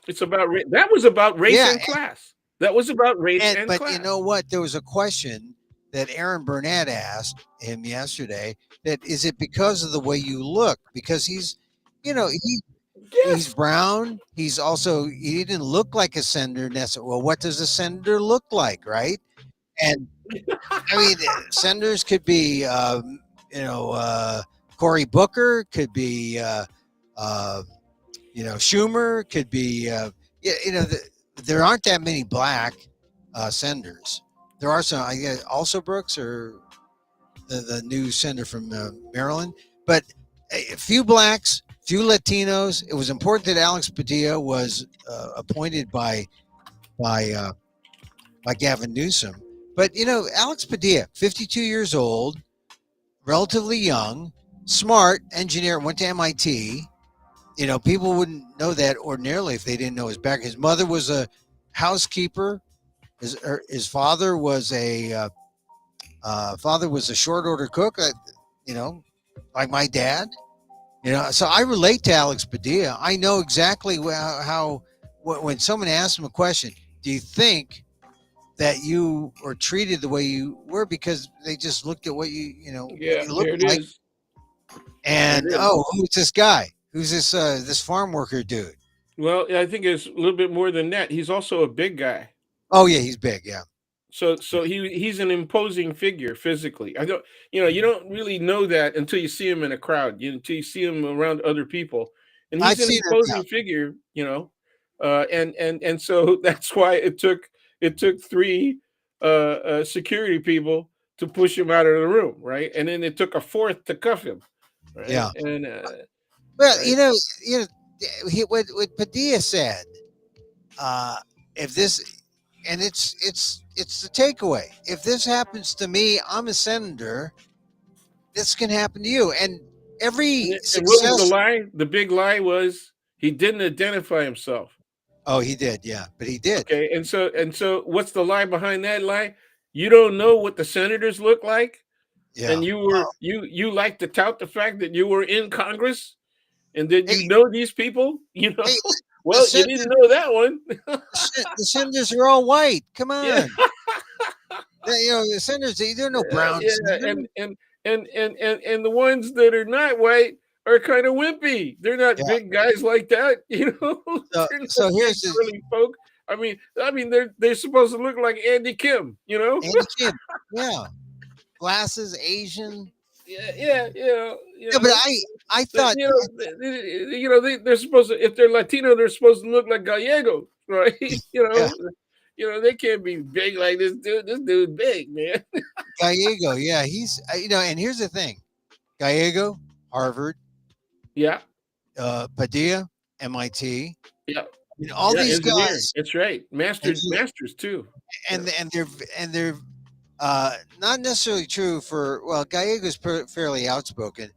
That was about race yeah, and class. That was about race and and but you know class. what? There was a question that Aaron Burnett asked him yesterday. That is it because of the way you look? Because he's Yes. brown. He didn't look like a senator necessarily. Well, what does a senator look like, right? And I mean, senators could be, Cory Booker, could be, uh, Schumer, could be, there aren't that many black senators. There are some, I guess, also Brooks or the new senator from Maryland, but a few blacks, few Latinos. It was important that Alex Padilla was appointed by uh, by Gavin Newsom. But Alex Padilla, 52 years old, relatively young, smart engineer, went to MIT. People wouldn't know that ordinarily if they didn't know his back. His mother was a housekeeper. His father was a short order cook. You know, like my dad. So I relate to Alex Padilla. I know exactly how when someone asks him a question, do you think that you were treated the way you were because they just looked at what Yeah, you looked there it like, is. There and it is. who's this guy? Who's this farm worker dude? Well, I think it's a little bit more than that. He's also a big guy. Oh yeah, he's big. Yeah, So he's an imposing figure physically. I don't you don't really know that until you see him in a crowd, until you see him around other people, and I've he's an seen him. Yeah, imposing figure, and so that's why it took three security people to push him out of the room, right? And then it took a fourth to cuff him, right? yeah. And Well, right, what Padilla said. Uh, if this, and it's the takeaway. If this happens to me, I'm a senator. This can happen to you. And every and what was the success. lie? The big lie was he didn't identify himself. Oh, he did. Yeah, but he did. Okay, and so what's the lie behind that lie? You don't know what the senators look like, Yeah. and you like to tout the fact that you were in Congress and that Hey, you know these people, hey, the Well, you didn't senators, know that one. the senators are all white. Come Yeah, on. The senators. There are no brown yeah, senators. and the ones that are not white are kind of wimpy. They're not Yeah. big guys like that, So They're so not big here's the burly folk. I mean, they're supposed to look like Andy Kim. Andy Kim. Yeah, glasses, Asian. Yeah, yeah, Yeah, but I thought. they're supposed to. If they're Latino, they're supposed to look like Gallego, right? Yeah, They can't be big like this dude. This dude big, man. Gallego. Yeah, he's and here's the thing: Gallego, Harvard, Yeah, Padilla, MIT. yeah, All yeah. these Engineer. guys, That's right. and Masters too. Yeah. they're not necessarily true for Gallego's fairly outspoken.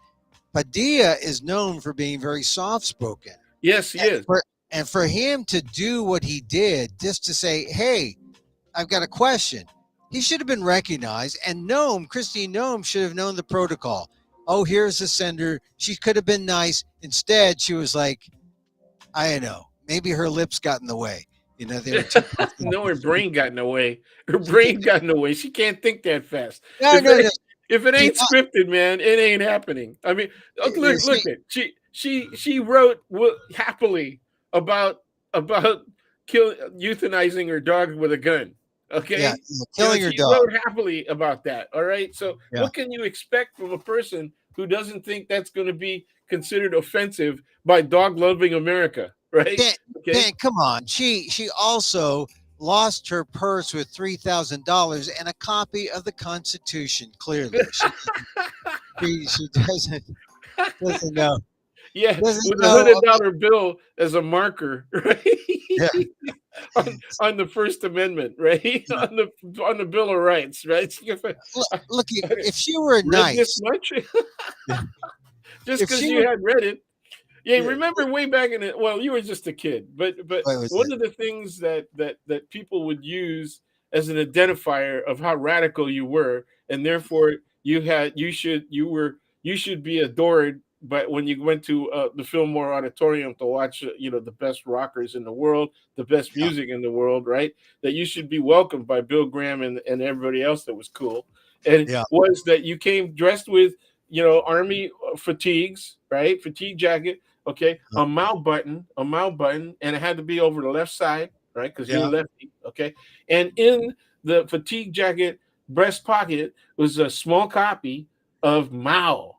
Padilla is known for being very soft spoken, Yes, he and is. for him to do what he did, just to say, "Hey, I've got a question," he should have been recognized. And Christine Nome should have known the protocol. Oh, here's the sender. She could have been nice. Instead, she was like, I don't know. Maybe her lips got in the way. They were too puffed up. No, her brain got in the way. Her She can't, brain got in the way. She can't think that fast. no, If no, no. it if it She, ain't scripted, man, it ain't happening. I mean, look she, at she wrote happily about euthanizing her dog with a gun. yeah, Okay, killing her she dog. wrote happily about that. All right, so Yeah. what can you expect from a person who doesn't think that's going to be considered offensive by dog loving America? Right? Dan, Okay. Dan, come on. She also lost her purse with $3,000 and a copy of the Constitution. Clearly, she doesn't know Yeah, doesn't with a know. $100 bill as a marker, right? Yeah, on the First Amendment, right? yeah. On the Bill of Rights, right? So Look, if she were read this nice, much, just if because she you were, had read it. Yeah, yeah, remember way back in it. Well, you were just a kid, but what was one it? of the things that people would use as an identifier of how radical you were, and therefore you should be adored. But when you went to the Fillmore Auditorium to watch, the best rockers in the world, the best Yeah, music in the world, right? That you should be welcomed by Bill Graham and everybody else that was cool, and yeah, was that you came dressed with army fatigues, right? Fatigue jacket. Okay, a mouth button, and it had to be over the left side, right? Because you're yeah. lefty. Okay, and in the fatigue jacket breast pocket was a small copy of Mao,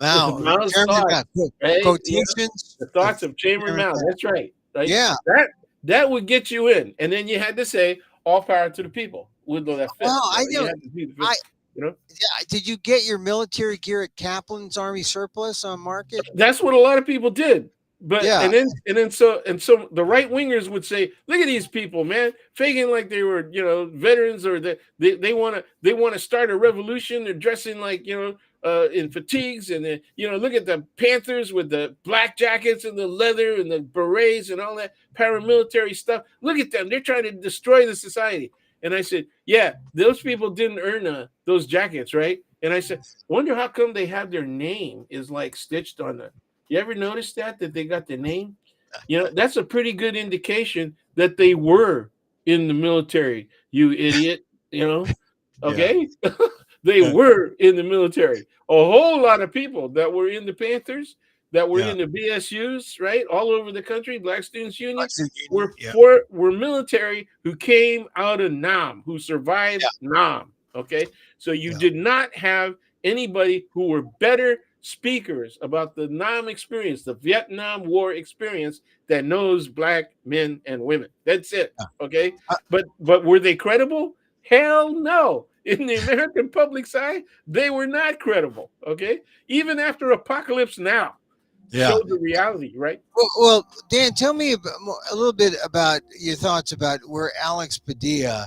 Now, Mao's Chairman thoughts, Mao, right? quotations The of thoughts of Chairman Chairman Mao. Mao. That's right, right. Yeah, That would get you in, and then you had to say all power to the people. Would know that Well, fits. I You know. have to do the I fits. You know. yeah, did you get your military gear at Kaplan's Army Surplus on Market? That's what a lot of people did. But Yeah, and then so the right wingers would say, look at these people, man, faking like they were, veterans, or they want to start a revolution. They're dressing like, in fatigues, and then, look at the Panthers with the black jackets and the leather and the berets and all that paramilitary stuff. Look at them. They're trying to destroy the society. And I said, yeah, those people didn't earn those jackets, right? And I said, wonder how come they have their name is like stitched on the. You ever notice that they got the name? That's a pretty good indication that they were in the military. You idiot. yeah, Okay. They were in the military. A whole lot of people that were in the Panthers, that were yeah. in the BSUs, right, all over the country, Black Students Union, Lexington, were yeah, were military who came out of Nam, who survived yeah, Nam. Okay, so you yeah. did not have anybody who were better speakers about the Nam experience, the Vietnam War experience, that knows black men and women. That's it. Yeah. Okay, Uh, but were they credible? Hell no. In the American public's eye, they were not credible. Okay, even after Apocalypse Now yeah. showed the reality, right? Well, Dan, tell me a little bit about your thoughts about where Alex Padilla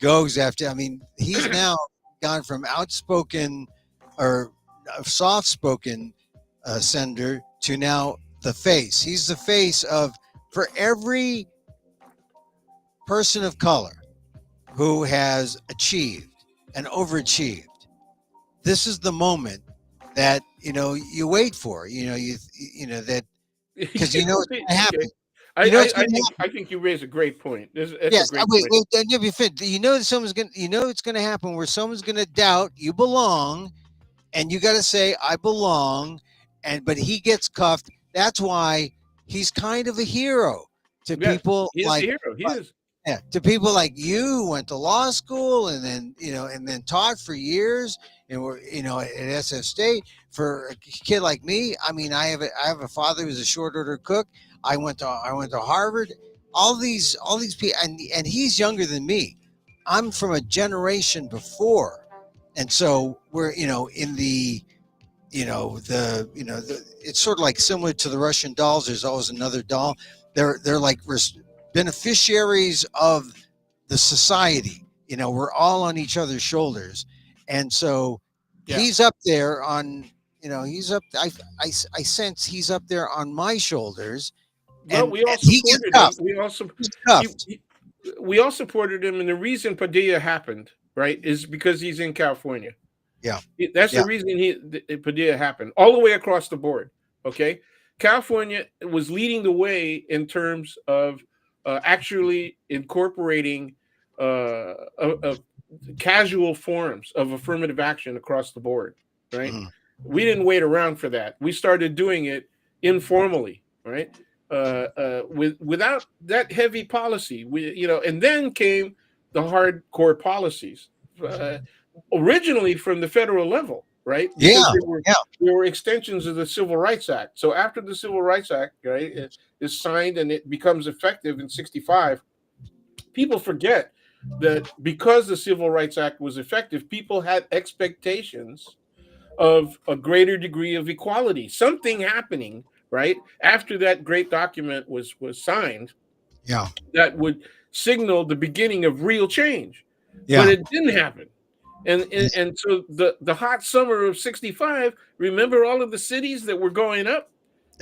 goes after. I mean, he's now gone from outspoken or soft-spoken senator to now the face. He's the face of for every person of color who has achieved and overachieved. This is the moment that you wait for. You know that because you know it's going to Okay. happen. You know it's I going to think happen. I think you raise a great point. That's a Yes. great Wait, point. wait. Let me finish. You know that someone's going. You know it's going to happen where someone's going to doubt you belong, and you got to say I belong, but he gets cuffed. That's why he's kind of a hero to Yes, people he is the like hero. He is. yeah, to people like you who went to law school and then and then taught for years and were at SF State. For a kid like me, I mean, I have a father who's a short order cook. I went to Harvard. All these people, and he's younger than me. I'm from a generation before, and so we're in the it's sort of like similar to the Russian dolls. There's always another doll. They're like beneficiaries of the society. We're all on each other's shoulders, and so Yeah. he's up there on. He's up. I sense he's up there on my shoulders, Well, and we all he gets supported him. cuffed. We also He's he, cuffed. he- we all supported him, and the reason Padilla happened, right, is because he's in California. Yeah, That's the yeah, reason Padilla happened all the way across the board. Okay, California was leading the way in terms of actually incorporating casual forms of affirmative action across the board. Right, mhm, we didn't wait around for that. We started doing it informally. Right, without that heavy policy. And then came the hardcore policies. Uh, Originally from the federal level, right? Because yeah, they were yeah, they were extensions of the Civil Rights Act. So after the Civil Rights Act, right, is signed and it becomes effective in '65, people forget that because the Civil Rights Act was effective, people had expectations of a greater degree of equality. Something happening, right, after that great document was signed yeah, that would signal the beginning of real change. But yeah. it didn't happen. And so the hot summer of '65, remember all of the cities that were going up,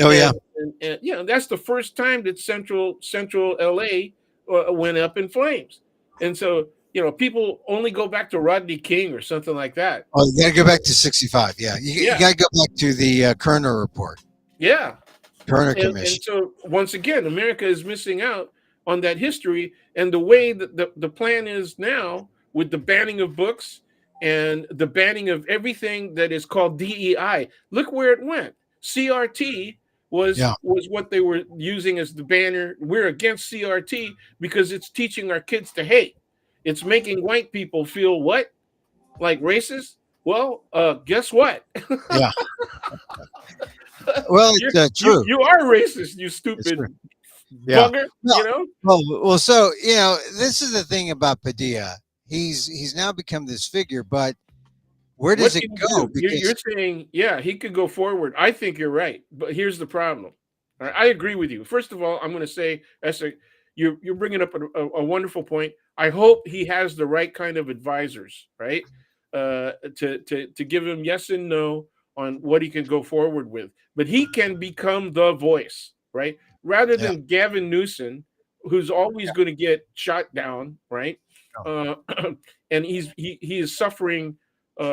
Oh yeah. and that's the first time that central LA went up in flames. And so people only go back to Rodney King or something like that. Oh, you got to go back to '65. Yeah, you Yeah, got to go back to the Kerner report, yeah. Kerner And commission. so once again, America is missing out on that history, and the way that the plan is now with the banning of books and the banning of everything that is called DEI. Look where it went. CRT was Yeah, was what they were using as the banner. We're against CRT because it's teaching our kids to hate. It's making white people feel what? Like racist? Well, guess what? yeah. Well, you it's you true. you are racist, you It's stupid true. Yeah. bugger. No. Well. So this is the thing about Padilla. He's now become this figure, but where does What it can you go? do? You're Because saying, yeah, he could go forward. I think you're right, but here's the problem. All right, I agree with you. First of all, I'm going to say, you're bringing up a wonderful point. I hope he has the right kind of advisors, right, to give him yes and no on what he can go forward with. But he can become the voice, right, rather yeah, than Gavin Newsom, who's always going to get shot down, right, yeah, uh, and he is suffering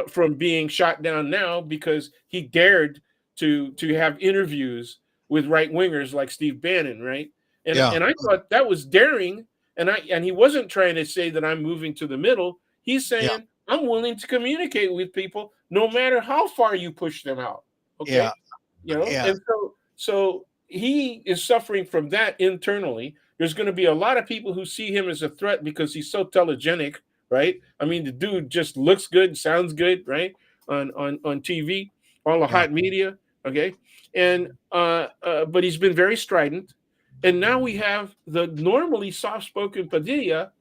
from being shot down now because he dared to have interviews with right wingers like Steve Bannon, right? yeah, And I thought that was daring, and he wasn't trying to say that I'm moving to the middle. He's yeah, saying I'm willing to communicate with people no matter how far you push them out. yeah, Okay, yeah, and so he is suffering from that internally. There's going to be a lot of people who see him as a threat because he's so telegenic, right? I mean, the dude just looks good, sounds good, right? On TV, all the yeah, hot media, okay? And but he's been very strident, and now we have the normally soft-spoken Padilla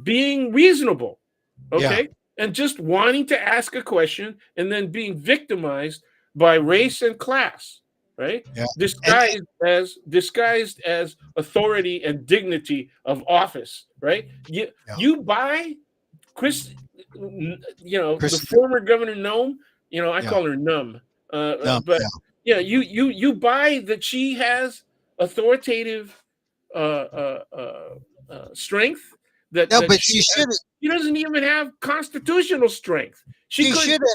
being reasonable, yeah, okay, and just wanting to ask a question and then being victimized by race and class, right? yeah. And Disguised as authority and dignity of office, right? You yeah, you buy Chris, the Chris, former governor Nome. I yeah, call her Numb, no, but yeah, yeah, you buy that she has authoritative strength, that no, that but she has. She doesn't even have constitutional strength. She she could. should have,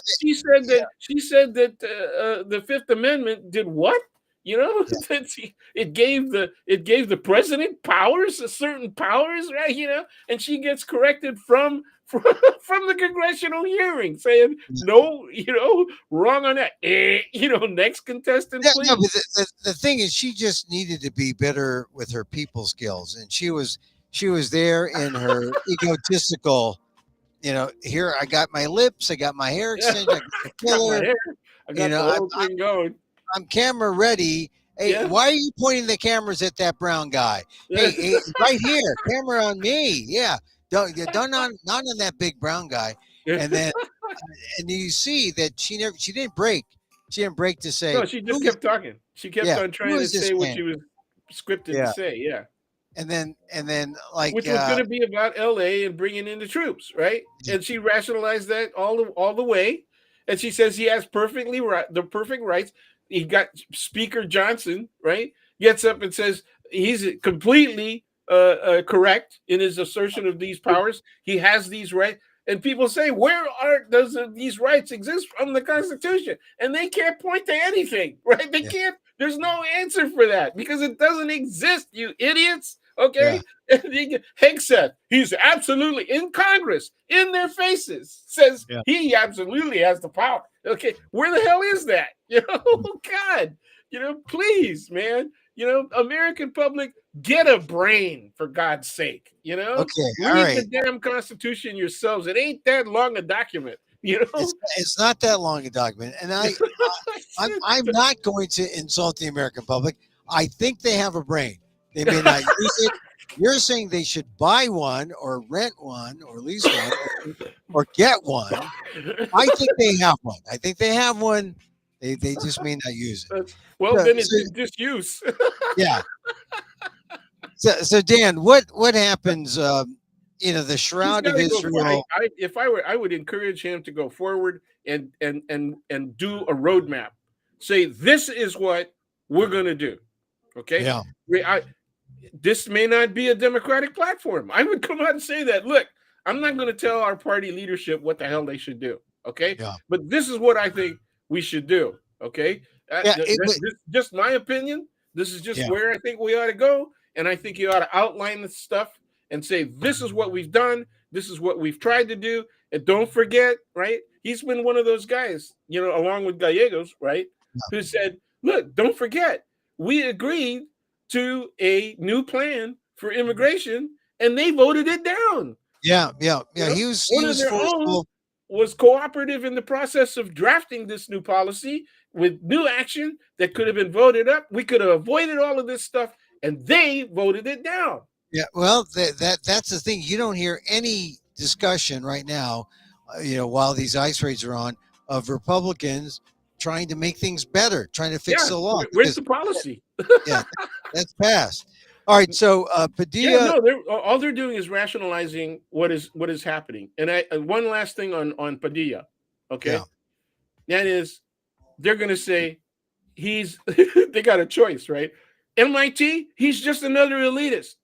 She said that the Fifth Amendment did what? yeah, That it gave the president powers, certain powers, right? And she gets corrected from the congressional hearing, saying no, wrong on that. Next yeah, contestant, no, please. but the thing is, she just needed to be better with her people skills, and she was there in her egotistical. Here I got my lips, I got my hair Yeah, extension, I got the got my filler. hair. I You got know, the I, whole thing going. I'm camera ready. Hey, Yeah. why are you pointing the cameras at that brown guy? Yeah. Hey, right here, camera on me. Yeah, don't not on that big brown guy. And then and you see that she didn't break. She didn't break to say No, she just who is kept talking. She kept yeah on who trying to is this say what man? she was scripted to Yeah, say. Yeah. and then like Which was going to be about LA and bringing in the troops, right? And she rationalized that all the way. And she says he has the perfect rights. He got Speaker Johnson, right? Gets up and says he's completely correct in his assertion of these powers. He has these rights. And people say, where does these rights exist from the Constitution? And they can't point to anything, right? They yeah can't. There's no answer for that because it doesn't exist, you idiots. yeah Okay, Hegseth, he's absolutely in Congress, in their faces, says yeah he absolutely has the power. Okay, where the hell is that? God, please, man, American public, get a brain for God's sake. okay, all Read right. the damn Constitution yourselves. It ain't that long a document. It's not that long a document, and I'm not going to insult the American public. I think they have a brain. They may not use it. You're saying they should buy one or rent one or lease one or get one. I think they have one. I think they have one. They just may not use it. Well, So, then it's so in disuse. yeah. So Dan, what happens? The He's shroud got of to go. Israel. If I were, I would encourage him to go forward and do a roadmap. Say this is what we're going to do. Okay, Yeah, I, this may not be a democratic platform. I would come out and say that. Look, I'm not going to tell our party leadership what the hell they should do. Okay, yeah, but this is what I think we should do. Okay, yeah. It this would. is just my opinion. This is just Yeah, where I think we ought to go, and I think you ought to outline the stuff and say this is what we've done. This is what we've tried to do, and don't forget, right? He's been one of those guys, along with Gallegos, right, who said, "Look, don't forget, we agreed to a new plan for immigration, and they voted it down. yeah, yeah, yeah. He One of was their own forceful. was cooperative in the process of drafting this new policy with new action that could have been voted up. We could have avoided all of this stuff and they voted it down. Yeah, well, that's the thing. You don't hear any discussion right now, while these ICE raids are on, of Republicans trying to make things better, trying to fix Yeah, the law where's because the policy? yeah, that's passed. All right, so Yeah, Padilla, no, they're all they're doing is rationalizing what is happening. And one last thing on Padilla, yeah, okay, that is they're going to say he's they got a choice, right? MIT, he's just another elitist.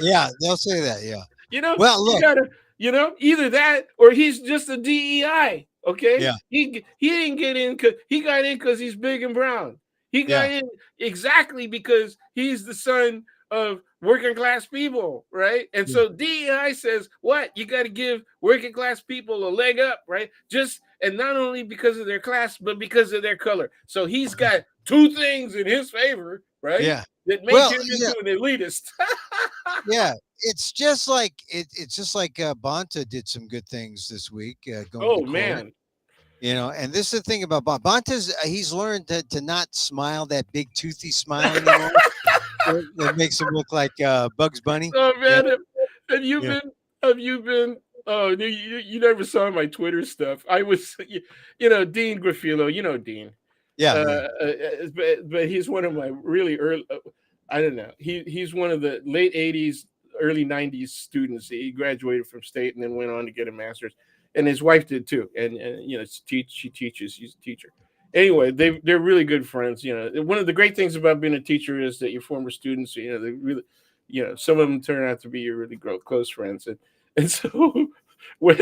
yeah, they'll say that. Yeah. You know, Well, you look, gotta, either that or he's just a DEI. Okay, yeah, he didn't get in because he got in because he's big and brown. He got yeah, in exactly because he's the son of working class people, right? And yeah, so DEI says, what you got to give working class people a leg up, right? Just and not only because of their class, but because of their color. So he's got two things in his favor, right? yeah. That make Well, him yeah, into an elitist. yeah. It's just like Bonta did some good things this week, going to Oh court. man. And this is the thing about Bonta's. He's learned to not smile that big toothy smile anymore. That makes him look like Bugs Bunny. Oh Yeah, man, have you yeah, been? Have you been? Oh, you never saw my Twitter stuff. I was, Dean Graffilo. You know Dean, yeah, yeah, but he's one of my really early. I don't know. He's one of the late '80s, early '90s students. He graduated from state and then went on to get a master's, and his wife did too. And she teaches. She's a teacher. Anyway, they're really good friends. One of the great things about being a teacher is that your former students, they really, some of them turn out to be your really close friends. And so when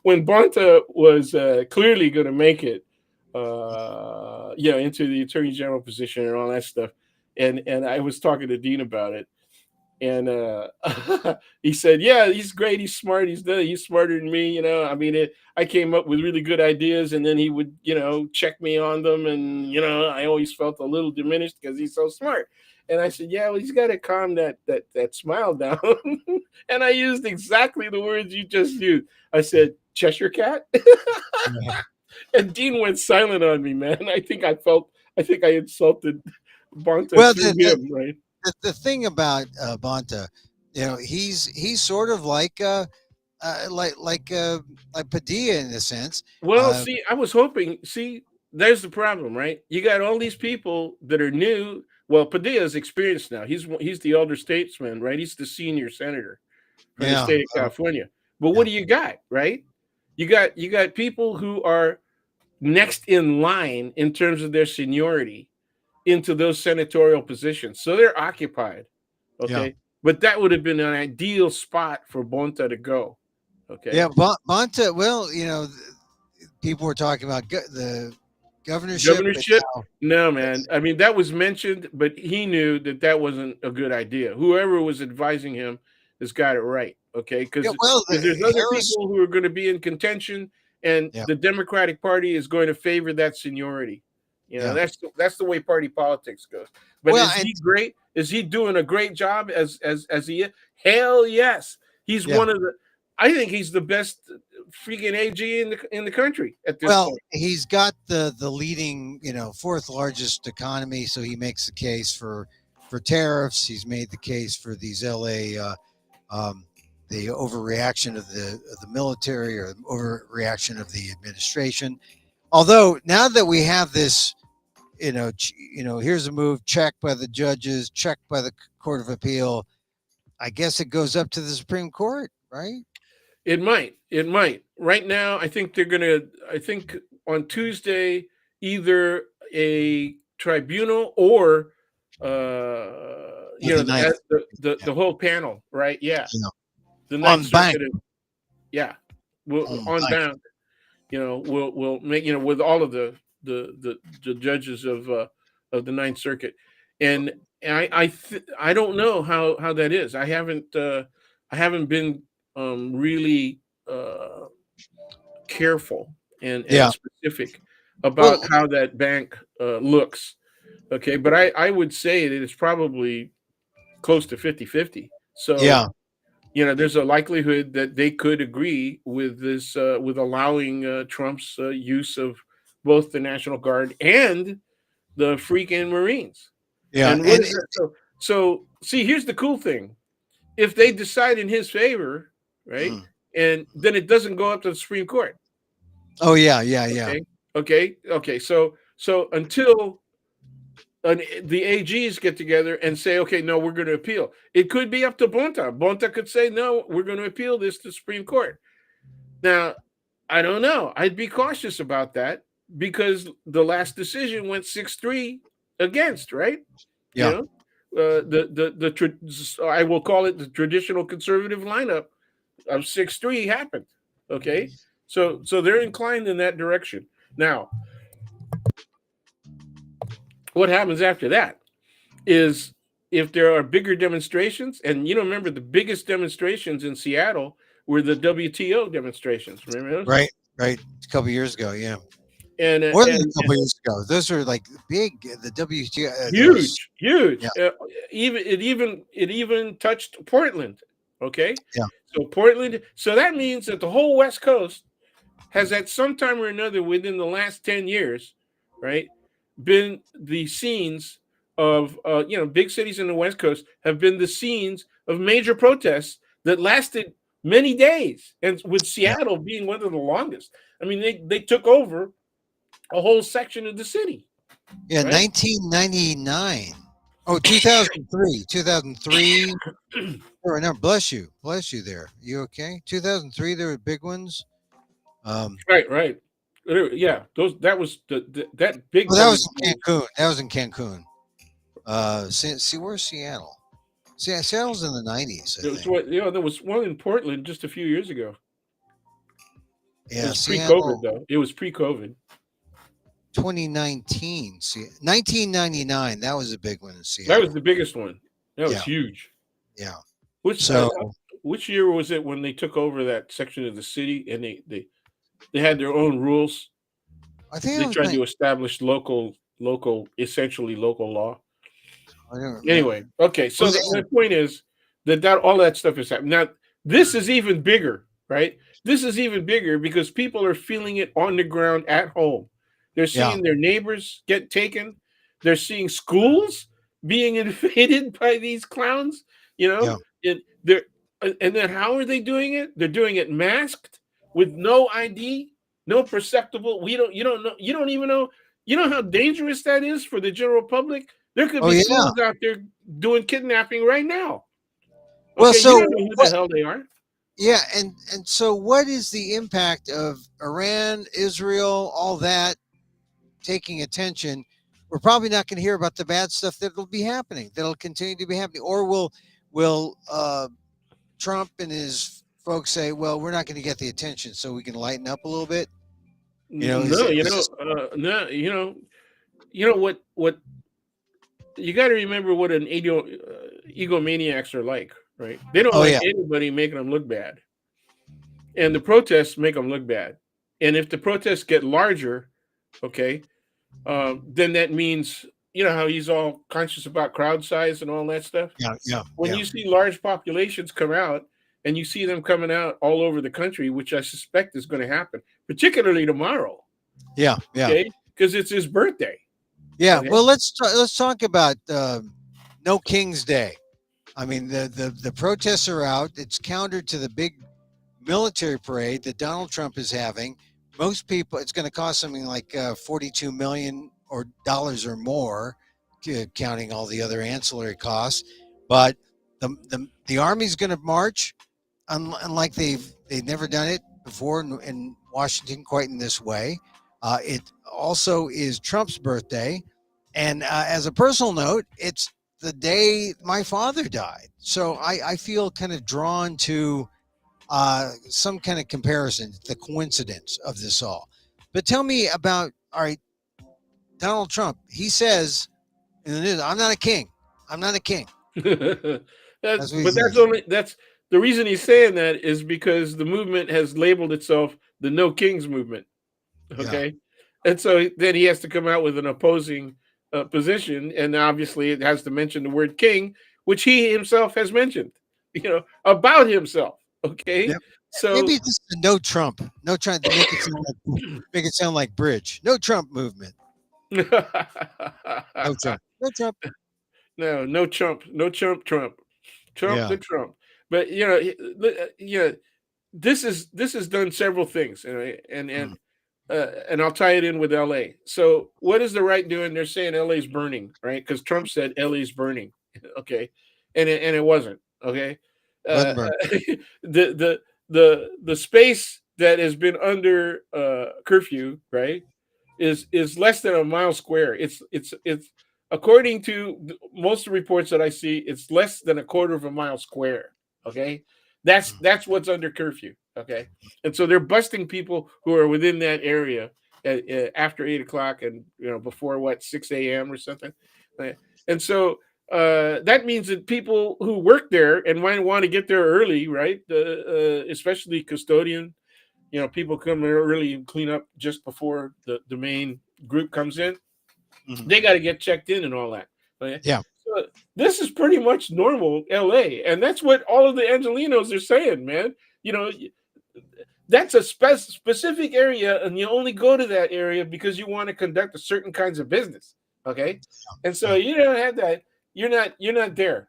when Bonta was clearly going to make it, into the attorney general position and all that stuff, and I was talking to Dean about it, and he said, "Yeah, he's great. He's smart. He's smarter than me. I mean, I came up with really good ideas, and then he would, check me on them, and I always felt a little diminished because he's so smart." And I said, "Yeah, well, he's got to calm that smile down." And I used exactly the words you just used. I said, "Cheshire cat," yeah. and Dean went silent on me, man. I think I insulted Bonta Well, through him, right? the thing about Bonta, he's sort of like Padilla in a sense. Well, Uh, see, I was hoping. See, there's the problem, right? You got all these people that are new. Well, Padilla's experienced now. He's the elder statesman, right? He's the senior senator for the yeah, state of California. But yeah, what do you got, right? You got people who are next in line in terms of their seniority into those senatorial positions. So they're occupied, yeah. okay? But that would have been an ideal spot for Bonta to go, Yeah, okay? Bonta. Well, people were talking about the governorship, but Governorship? now, No, man. I mean, that was mentioned, but he knew that that wasn't a good idea. Whoever was advising him has got it right, okay? yeah, Because well, there's other Harris, people who are going to be in contention, and yeah, the Democratic Party is going to favor that seniority. yeah. That's the way party politics goes. But Well, is and he great? Is he doing a great job as he is? Hell yes. He's yeah, one of the. I think he's the best freaking AG in the country at this well, point. he's got the leading, fourth largest economy, so he makes the case for tariffs. He's made the case for these LA. Um, the overreaction of the military or overreaction of the administration. Although now that we have this, here's a move checked by the judges, checked by the Court of Appeal. I guess it goes up to the Supreme Court, right? It might. It might. Right now, I think they're gonna. I think on Tuesday, either a tribunal or, The ninth, yeah, the whole panel. Right? Yeah, you know, the Ninth on bank, Circuit. Yeah, will on on bank, down. Will make with all of the judges of the Ninth Circuit, and I don't know how that is. I haven't been really careful and yeah. specific about Well, how that bank looks. Okay, but I would say that it's probably close to 50-50. So yeah, there's a likelihood that they could agree with this, with allowing Trump's use of both the National Guard and the freaking Marines. yeah, And what and is that? So So see, here's the cool thing: if they decide in his favor, right, Mm. and then it doesn't go up to the Supreme Court. Oh yeah, yeah, yeah. Okay, okay. So until the AGs get together and say, okay, no, we're going to appeal. It could be up to Bonta. Bonta could say, no, we're going to appeal this to the Supreme Court. Now, I don't know. I'd be cautious about that because the last decision went 6-3 against, right? You Yeah. know, I will call it the traditional conservative lineup of 6-3 happened. Okay, so they're inclined in that direction. Now, what happens after that is if there are bigger demonstrations, and remember the biggest demonstrations in Seattle were the WTO demonstrations. Remember those? Right, right. A couple years ago, yeah. And More than a couple years ago. Those are like big. The WTO. Those. huge, huge. Yeah, Even touched Portland. Okay, yeah, so Portland. So that means that the whole West Coast has at some time or another within the last 10 years, right, been the scenes of big cities in the West Coast have been the scenes of major protests that lasted many days, and with yeah, Seattle being one of the longest. I mean, they took over a whole section of the city, yeah. right? 1999. Oh, 2003. 2003. Or no, bless you. There, you okay? 2003. There were big ones. Um, Right, right. Yeah, those that was that big well, that one. was in Cancun. That was in Cancun. See, where's Seattle? See, Seattle's in the 90s, I There was think. what there was one in Portland just a few years ago. It Yeah, was pre-COVID Seattle, though. It was pre-COVID. 2019. See, 1999. That was a big one in That was Seattle. the biggest one. That was Yeah, huge. yeah. Which So which year was it when they took over that section of the city and they had their own rules? I think They it was. tried to establish essentially local law. I don't remember. Anyway, okay. So Was it? my point is that all that stuff is happening now. This is even bigger, right? This is even bigger because people are feeling it on the ground at home. They're Yeah, seeing their neighbors get taken. They're seeing schools being invaded by these clowns. You know, yeah. they're and then how are they doing it? They're doing it masked with no ID, no perceptible. We don't. You don't know. You don't even know. You know how dangerous that is for the general public. There could Oh be yeah. fools out there doing kidnapping right now. Well, Okay, you so don't know who the what? hell they are. Yeah, and so what is the impact of Iran, Israel, all that taking attention? We're probably not going to hear about the bad stuff that'll be happening. That'll continue to be happening, or will Trump and his folks say, "Well, we're not going to get the attention, so we can lighten up a little bit." You know, No, is this? no, you know what you got to remember what an egomaniacs are like, right? They don't Oh like yeah, anybody making them look bad, and the protests make them look bad. And if the protests get larger, okay, then that means how he's all conscious about crowd size and all that stuff. yeah, yeah, When yeah, you see large populations come out and you see them coming out all over the country, which I suspect is going to happen, particularly tomorrow, yeah, yeah, okay, because it's his birthday. yeah. Okay. Well, let's talk about No King's Day. I mean, the protests are out. It's counter to the big military parade that Donald Trump is having. Most people, it's going to cost something like 42 million or dollars or more, counting all the other ancillary costs. But the army's going to march, unlike they've never done it before in Washington quite in this way. It also is Trump's birthday, and as a personal note, it's the day my father died. So I feel kind of drawn to some kind of comparison, the coincidence of this all. But tell me about, all right, Donald Trump. He says in the news, "I'm not a king. I'm not a king." That's what he says. That's the reason he's saying that is because the movement has labeled itself the No Kings movement. Yeah, Okay, and so then he has to come out with an opposing position, and obviously it has to mention the word king, which he himself has mentioned, about himself. Okay, yeah. Maybe so it's just the no Trump, no trying to make it sound like bridge. No Trump movement. No Trump. No Trump. no Trump, no Trump Yeah. the Trump. But this has done several things, Mm. and I'll tie it in with L.A. So what is the right doing? They're saying L.A.'s burning, right? Because Trump said L.A.'s burning, okay, and it wasn't, okay. Uh, Wednesburg. the the space that has been under curfew, right, is less than a mile square. It's according to most of the reports that I see, it's less than a quarter of a mile square. Okay, that's what's under curfew. Okay, and so they're busting people who are within that area after 8 o'clock and before what 6 a.m. or something. Uh, And so that means that people who work there and might want to get there early, right? Especially custodian, people come there early and clean up just before the main group comes in. Mhm. They got to get checked in and all that. Okay? Yeah. So this is pretty much normal LA. And that's what all of the Angelinos are saying, man. You know, that's a specific area, and you only go to that area because you want to conduct a certain kinds of business. Okay. And so Yeah. you don't have that. You're not there.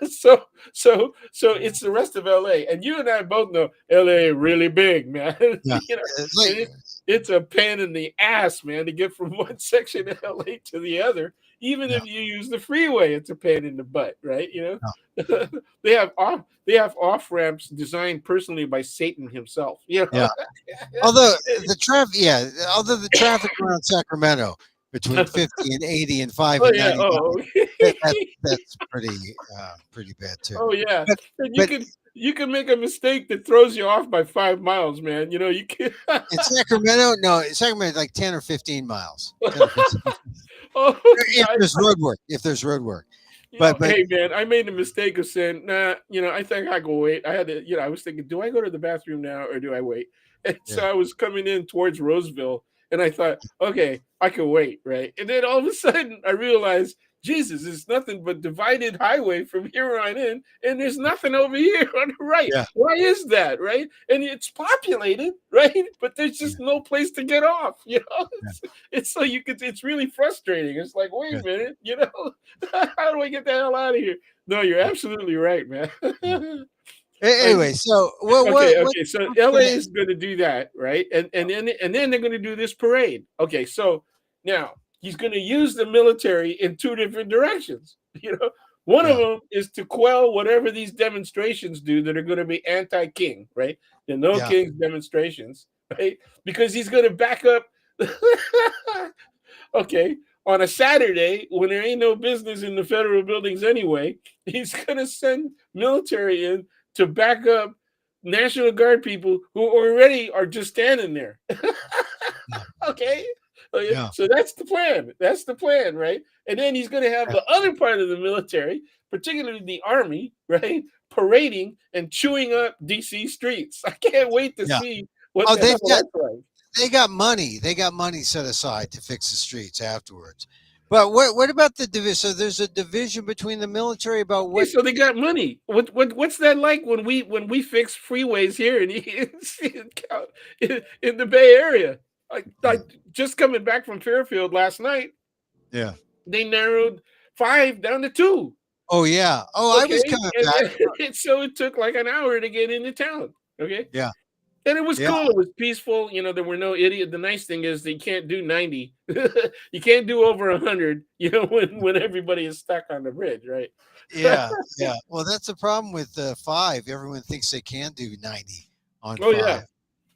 so so it's the rest of LA, and you and I both know LA really big, man. Yeah. It's like, And it's a pain in the ass, man, to get from one section of LA to the other. Even yeah. if you use the freeway, it's a pain in the butt, right? Yeah. They have off ramps designed personally by Satan himself. Yeah. Although although the traffic around Sacramento between 50 and 80 and 5 Oh and yeah. 99, Oh. that's pretty bad too. Oh yeah. But And you but can you can make a mistake that throws you off by 5 miles, man. You can. in Sacramento, no, Sacramento like 10 or 15 miles. 10 or 15. Oh If yeah. there's road work, but Hey man, I made the mistake of saying, nah, I think I go wait. I had to, I was thinking, do I go to the bathroom now or do I wait? And yeah, so I was coming in towards Roseville and I thought, okay, I can wait, right? And then all of a sudden I realized, Jesus, it's nothing but divided highway from here on in, and there's nothing over here on the right. yeah, Why is that, right? And it's populated, right? But there's yeah, just no place to get off, yeah, It's so it's really frustrating. It's like, wait yeah, a minute, how do I get the hell out of here? No, you're yeah, absolutely right, man. yeah. I, Anyway, so what okay. So what's LA gonna is going to do that, right? And then they're going to do this parade. Okay, so now he's going to use the military in two different directions. One of yeah, them is to quell whatever these demonstrations do that are going to be anti-king, right? The no yeah, kings demonstrations, right? Because he's going to back up. Okay, on a Saturday when there ain't no business in the federal buildings anyway, he's going to send military in to back up National Guard people who already are just standing there. yeah, Okay. Okay, yeah, so that's the plan. That's the plan, right? And then he's going to have yeah. the other part of the military, particularly the army, right, parading and chewing up DC streets. I can't wait to Yeah. see what Oh, the hell that's like. they got money. They got money set aside to fix the streets afterwards. But what about the division? So there's a division between the military about Hey, what? so they got money. What's that like when we fix freeways here in the Bay Area? I just coming back from Fairfield last night. Yeah. They narrowed 5 down to 2. Oh yeah. Oh, I was Okay, coming and, back. and so it took like an hour to get into town. Okay, Yeah. and it was Yeah. cool. It was peaceful. There were no idiot. The nice thing is they can't do 90. You can't do over 100. When everybody is stuck on the bridge, right? Yeah. Yeah. Well, that's the problem with 5. Everyone thinks they can do 90 on Oh yeah, 5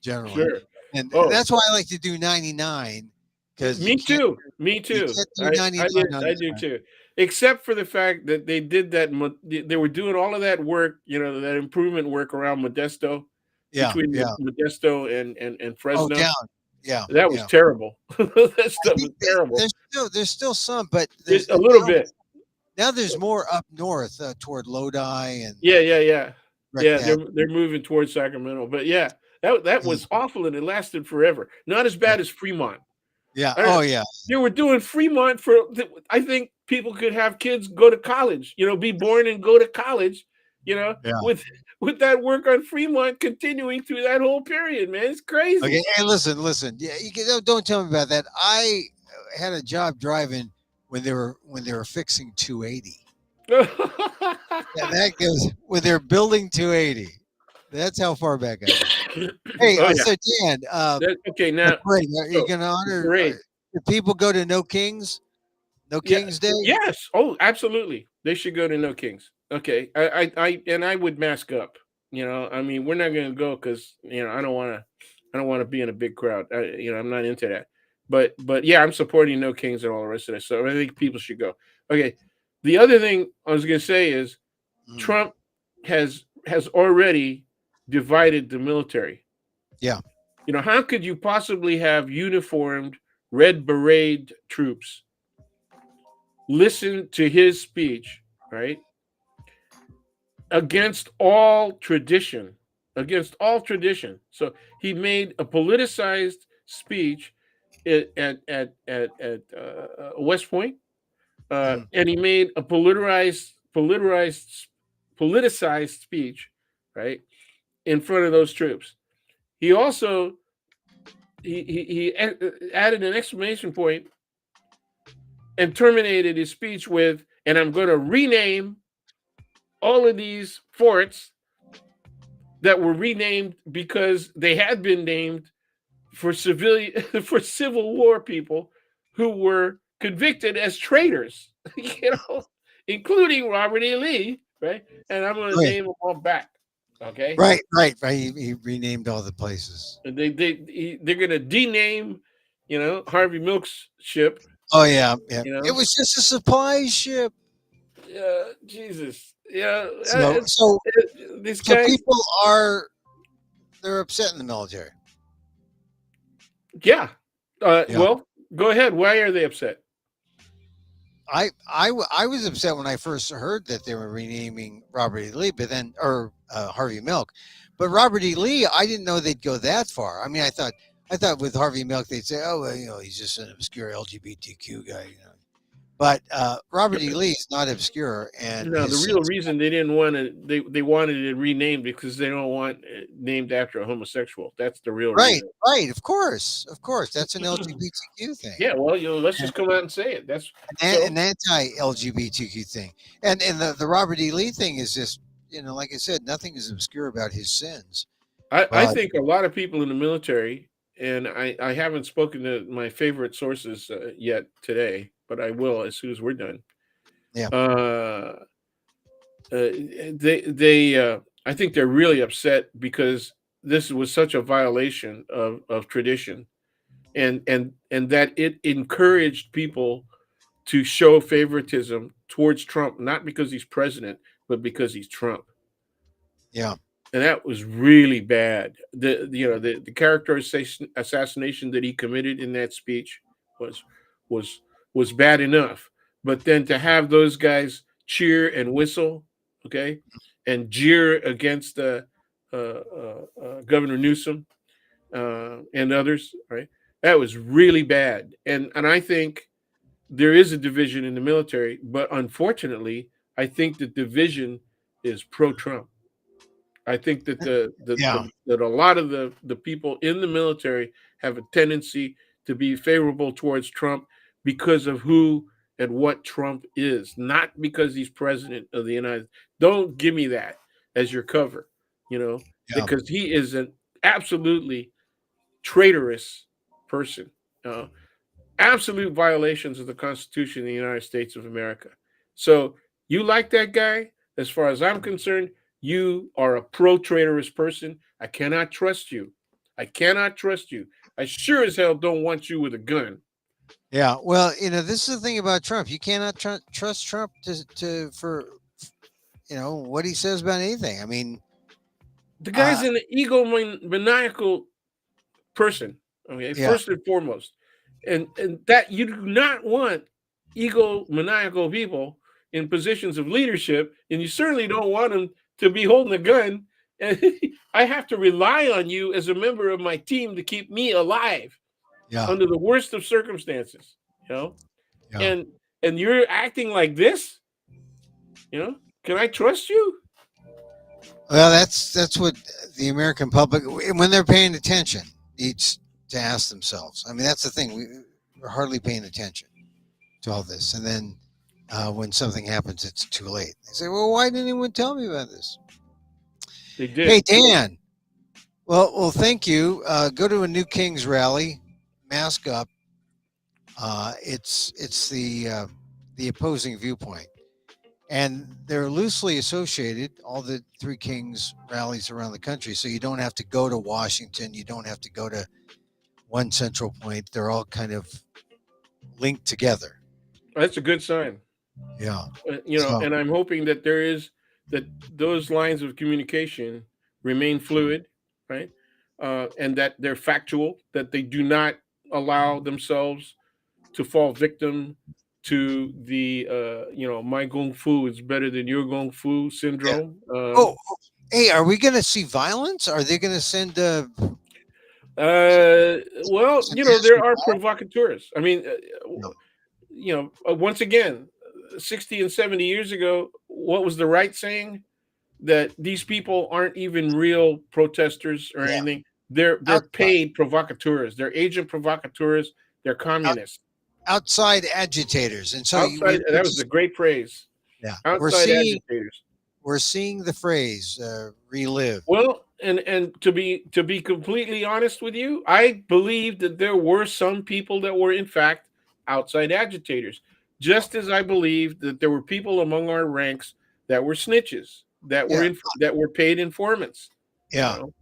generally, sure. and Oh, that's why I like to do 99 because me too. Me you too. can't do I 99 did. on I do time. too. Except for the fact that they did that. They were doing all of that work. That improvement work around Modesto, Yeah. between Yeah. Modesto and Oh, Fresno. down. Yeah. That was Yeah. terrible. That I stuff think was terrible. there's still some, but It, there's a little bit. now there's more up north toward Lodi and Yeah, yeah, yeah, yeah. They're Rectat. they're moving towards Sacramento, but yeah, that Yeah. was awful, and it lasted forever. Not as Yeah. bad as Fremont. Yeah. I don't Oh know. yeah. They were doing Fremont for. I think people could have kids go to college. Be born and go to college. Yeah. With that work on Fremont continuing through that whole period, man, it's Okay. crazy. Hey, listen. Yeah. Don't tell me about that. I had a job driving when they were fixing 280. Yeah, that goes when they're building 280. That's how far back I go. Hey, Oh yeah. so Dan, Okay, the now parade. Are you so going to the honor? parade. Do people go to No Kings? No Yeah. Kings Day? Yes. Oh, absolutely. They should go to No Kings. Okay. And I would mask up. I mean, we're not going to go because I don't want to. I don't want to be in a big crowd. I'm not into that. But yeah, I'm supporting No Kings and all the rest of that. So I think people should go. Okay. The other thing I was going to say is Mm, Trump has already divided the military. yeah. How could you possibly have uniformed red beret troops listen to his speech, right? Against all tradition, against all tradition. So he made a politicized speech at West Point, Mhm. and he made a politicized speech, right, in front of those troops. He also he added an exclamation point and terminated his speech with, "And I'm going to rename all of these forts that were renamed because they had been named for civilian for Civil War people who were convicted as traitors, including Robert E. Lee, right? And I'm going to Right, name them all back, okay? right. He renamed all the places. And they're going to dename, Harvey Milk's ship, Oh yeah, yeah. you It know. was just a supply ship. Jesus, yeah, So so these so guys, people they're upset in the military. yeah. Yeah. Well, go ahead. Why are they upset? I was upset when I first heard that they were renaming Robert E. Lee, but then or Harvey Milk, but Robert E. Lee, I didn't know they'd go that far. I mean, I thought with Harvey Milk they'd say, oh, well, he's just an obscure LGBTQ guy, But Robert E. Lee is not obscure, and No, the his real sins. reason they didn't want to, they wanted it renamed because they don't want it named after a homosexual. That's the real Right, reason. right. Of course, that's an LGBTQ thing. Yeah, well, let's just come out and say it. That's An so. anti-LGBTQ thing, and the Robert E. Lee thing is just like I said, nothing is obscure about his sins. I But think a lot of people in the military, and I haven't spoken to my favorite sources yet today, but I will as soon as we're done. yeah, Uh, they I think they're really upset because this was such a violation of tradition, and that it encouraged people to show favoritism towards Trump, not because he's president, but because he's Trump. yeah, And that was really bad. The character assassination that he committed in that speech was was was bad enough. But then to have those guys cheer and whistle, okay, and jeer against Governor Newsom and others, right? That was really bad. And I think there is a division in the military, but unfortunately, I think the division is pro-Trump. I think that yeah, that a lot of the people in the military have a tendency to be favorable towards Trump because of who and what Trump is, not because he's president of the United. Don't give me that as your cover, yeah. because he is an absolutely traitorous person. Uh, Absolute violations of the Constitution of the United States of America. So you like that guy? As far as I'm concerned, you are a pro-traitorous person. I cannot trust you. I cannot trust you. I sure as hell don't want you with a gun. Yeah. Well, this is the thing about Trump. You cannot trust Trump to for what he says about anything. I mean, The guy's uh, an maniacal person. Okay, yeah, first and foremost, and that you do not want egomaniacal people in positions of leadership, and you certainly don't want them to be holding a gun. And I have to rely on you as a member of my team to keep me alive yeah, under the worst of circumstances. You know, yeah. and and you're acting like this. Can I trust you? Well, that's what the American public, when they're paying attention, needs to ask themselves. I mean, that's the thing. We're hardly paying attention. to all this. And then when something happens, it's too late. They say, well, why didn't anyone tell me about this? They Hey, did. Dan. Well, thank you. Go to a New Kings rally, mask up. It's the opposing viewpoint, and they're loosely associated. All the Three Kings rallies around the country, so you don't have to go to Washington. You don't have to go to one central point. They're all kind of linked together. That's a good sign. Yeah. And So I'm hoping that that those lines of communication remain fluid, right? And that they're factual, that they do not allow themselves to fall victim to the my kung fu is better than your kung fu yeah. syndrome. Hey, are we going to see violence? Are they going to send Well, send mass there are rebellion? provocateurs. I mean, No. once again, 60 and 70 years ago, what was the right saying? That these people aren't even real protesters or Yeah. anything. They're Outside, paid provocateurs. They're agent provocateurs. They're out, communists. outside agitators, and so Outside, we're that was a just great phrase. yeah Outside agitators. we're seeing the phrase relive. Well, and to be completely honest with you, I believe that there were some people that were in fact outside agitators, just as I believe that there were people among our ranks that were snitches, Yeah, that were paid informants. You yeah. know,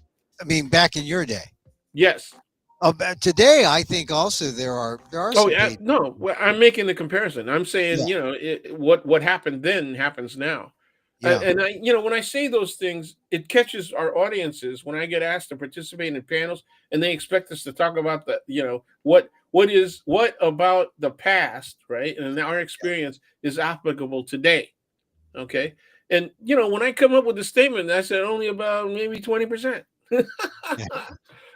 I mean, back in your day. yes. But today, I think also there are Oh some yeah, paid. no. Well, I'm making the comparison. I'm Yeah, saying, what happened then happens now, yeah, and when I say those things, it catches our audiences when I get asked to participate in panels, and they expect us to talk about what about the past, right? And our experience is applicable today. Okay, and when I come up with a statement, I said only about maybe 20%.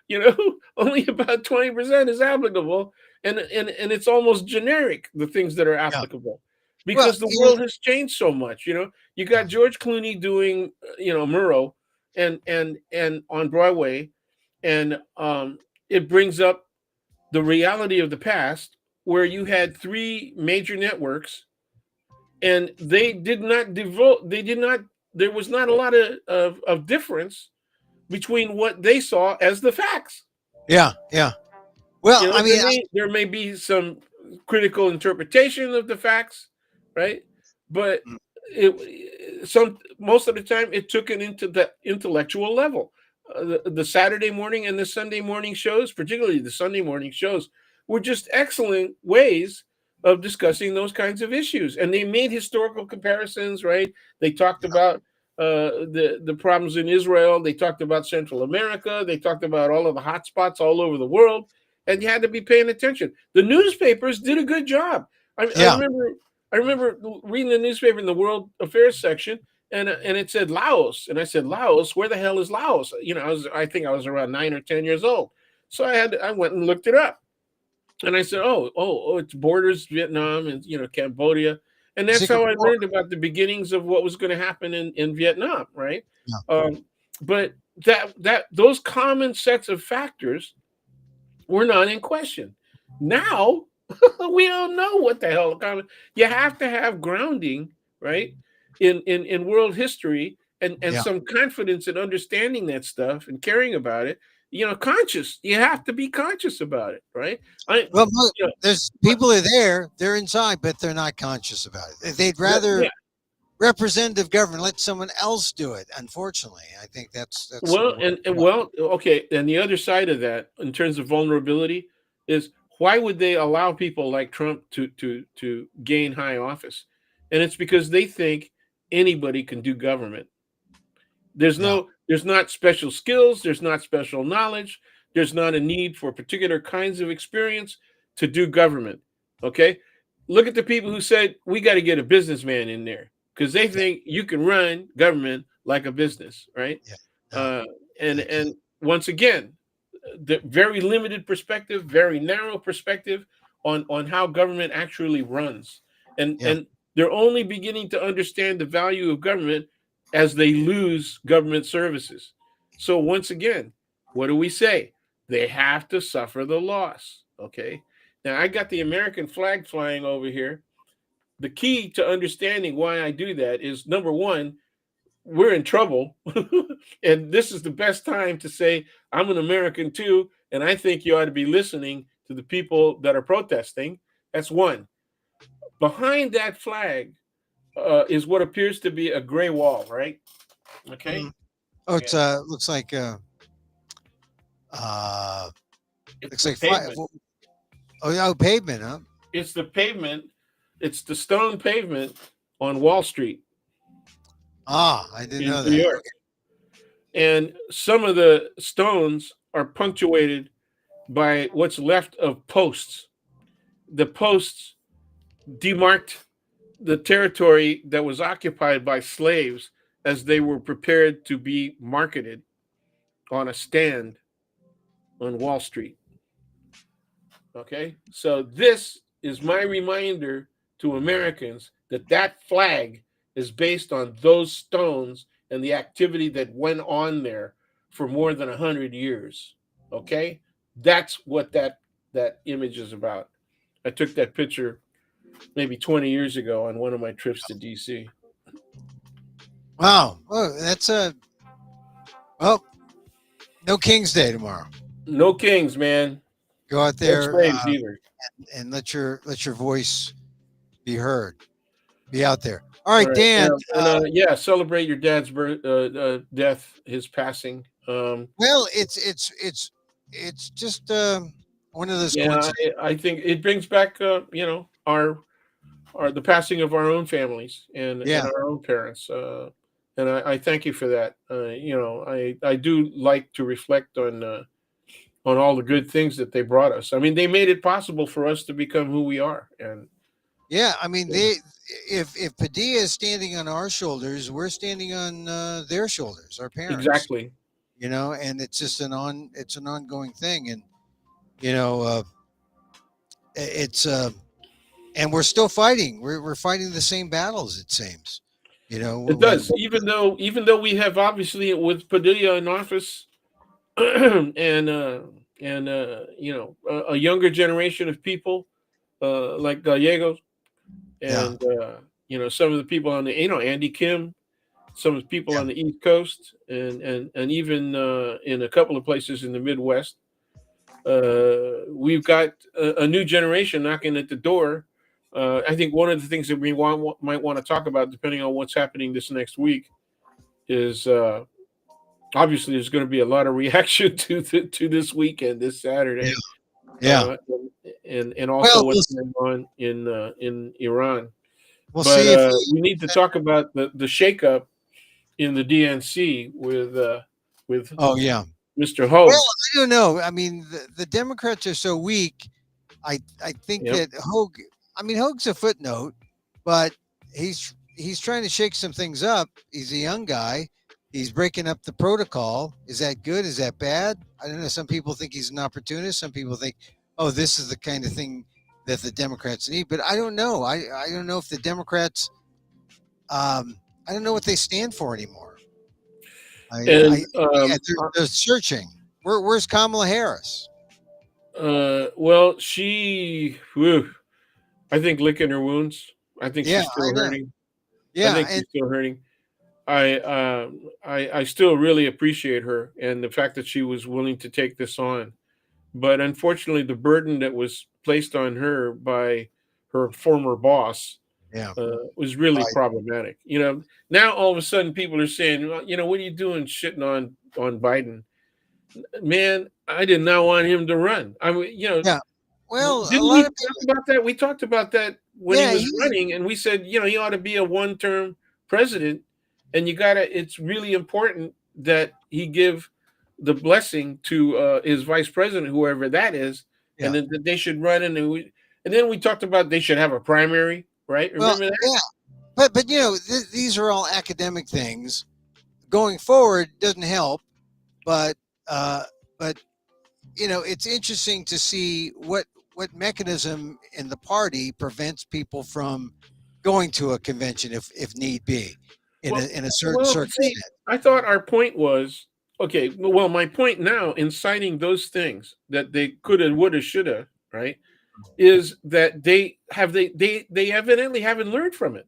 yeah, Only about 20% is applicable, and it's almost generic, the things that are yeah. applicable, Well, because the world has changed so much. You yeah, got George Clooney doing Murrow and on Broadway, and it brings up the reality of the past, where you had three major networks, and they did not there was not a lot of difference between what they saw as the facts. yeah, yeah. Well, I mean, There may be some critical interpretation of the facts, right? But some most of the time it took it into the intellectual level. The Saturday morning and the Sunday morning shows, particularly the Sunday morning shows, were just excellent ways of discussing those kinds of issues, and they made historical comparisons. Right? They talked about the problems in Israel. They talked about Central America. They talked about all of the hot spots all over the world, and you had to be paying attention. The newspapers did a good job. yeah, I remember reading the newspaper in the World Affairs section, and it said Laos, and I said, Laos, where the hell is Laos? I think I was around 9 or 10 years old, so I went and looked it up, and I said, oh, it's borders Vietnam and Cambodia, and that's secret how I war. learned about the beginnings of what was going to happen in Vietnam, right? Yeah, But that those common sets of factors were not in question. Now we don't know what the hell common. You have to have grounding, right, in world history, and yeah. some confidence in understanding that stuff and caring about it. Conscious. You have to be conscious about it, right? I, Well, look, you know, there's but people are there. They're inside, but they're not conscious about it. They'd rather yeah. representative government let someone else do it. Unfortunately, I think that's the Well, worst and part. well, okay. And the other side of that, in terms of vulnerability, is why would they allow people like Trump to gain high office? And it's because they think anybody can do government. Yeah, There's not special skills, there's not special knowledge, there's not a need for particular kinds of experience to do government. Okay? Look at the people who said we got to get a businessman in there because they yeah, think you can run government like a business, right? yeah. No, Uh, and they can't. and once again, the very limited perspective, very narrow perspective on how government actually runs, and Yeah, and they're only beginning to understand the value of government as they lose government services. So once again, what do we say? They have to suffer the loss. Okay, Now I got the American flag flying over here. The key to understanding why I do that is number one, we're in trouble. And this is the best time to say, I'm an American too. And I think you ought to be listening to the people that are protesting. That's one. Behind that flag is what appears to be a gray wall, right? Okay. Mhm. Oh, Yeah. it's uh It's looks the like five. pavement. Oh, yeah, oh, pavement, huh? It's the pavement. It's the stone pavement on Wall Street Ah, I didn't in know New that. York. And some of the stones are punctuated by what's left of posts. The posts demarked the territory that was occupied by slaves as they were prepared to be marketed on a stand on Wall Street. Okay, so this is my reminder to Americans that that flag is based on those stones and the activity that went on there for more than 100 years. Okay, that's what that image is about. I took that picture maybe 20 years ago on one of my trips to DC. Wow. Oh, that's a well. No King's Day tomorrow. No kings, man. Go out No there slaves either. and let your voice be heard. Be out there. All All right, right, Dan. and yeah, celebrate your dad's death, his passing. Well, it's just one of those Yeah, coincidences. I think it brings back, our the passing of our own families and Yeah, our own parents. And I thank you for that. I do like to reflect on all the good things that they brought us. I mean, they made it possible for us to become who we are. And yeah. I mean, yeah, if Padilla is standing on our shoulders, we're standing on their shoulders, our parents. exactly. And it's just it's an ongoing thing, and it's and we're still fighting. We're fighting the same battles. It seems, It when does, even though we have obviously with Padilla in office, and a younger generation of people like Gallegos yeah, and some of the people on the Andy Kim, some of the people yeah, on the East Coast, and even in a couple of places in the Midwest. We've got a new generation knocking at the door. I think one of the things that we might want to talk about, depending on what's happening this next week, is obviously there's going to be a lot of reaction to this weekend, this yeah, Saturday, yeah. and also Well, what's going on in Iran. we'll But see if. we need to talk about the shakeup in the DNC with Oh yeah. Mr. Well, Hogue. I don't know. I mean, the Democrats are so weak. I think Yep. that Hogue. I mean, Hogue's a footnote, but he's trying to shake some things up. He's a young guy. He's breaking up the protocol. Is that good? Is that bad? I don't know. Some people think he's an opportunist. Some people think, oh, this is the kind of thing that the Democrats need. But I don't know. I don't know if the Democrats. I don't know what they stand for anymore. And Yeah, they're searching. Where's Kamala Harris? well, she, whew, I think licking her wounds. I think Yeah, she's I still know. hurting. I Yeah, think she's still hurting. I still really appreciate her and the fact that she was willing to take this on. But unfortunately, the burden that was placed on her by her former boss yeah. was really I, problematic. Now all of a sudden people are saying, well, what are you doing shitting on Biden? Man, I did not want him to run. I mean, yeah. Well, a didn't lot we of talk people. about that? We talked about that when he Yeah, was running, and we said, he ought to be a one-term president, and you gotta. It's really important that he give the blessing to his vice president, whoever that is, and yeah. then that they should run. And then we talked about they should have a primary, right? Well, Remember that? yeah. But these are all academic things. Going forward doesn't help, but uh, but it's interesting to see what mechanism in the party prevents people from going to a convention if need be, in a certain Well, see, circumstance. I thought our point was okay. Well, my point now in citing those things that they coulda, woulda, shoulda, right? is that they evidently haven't learned from it,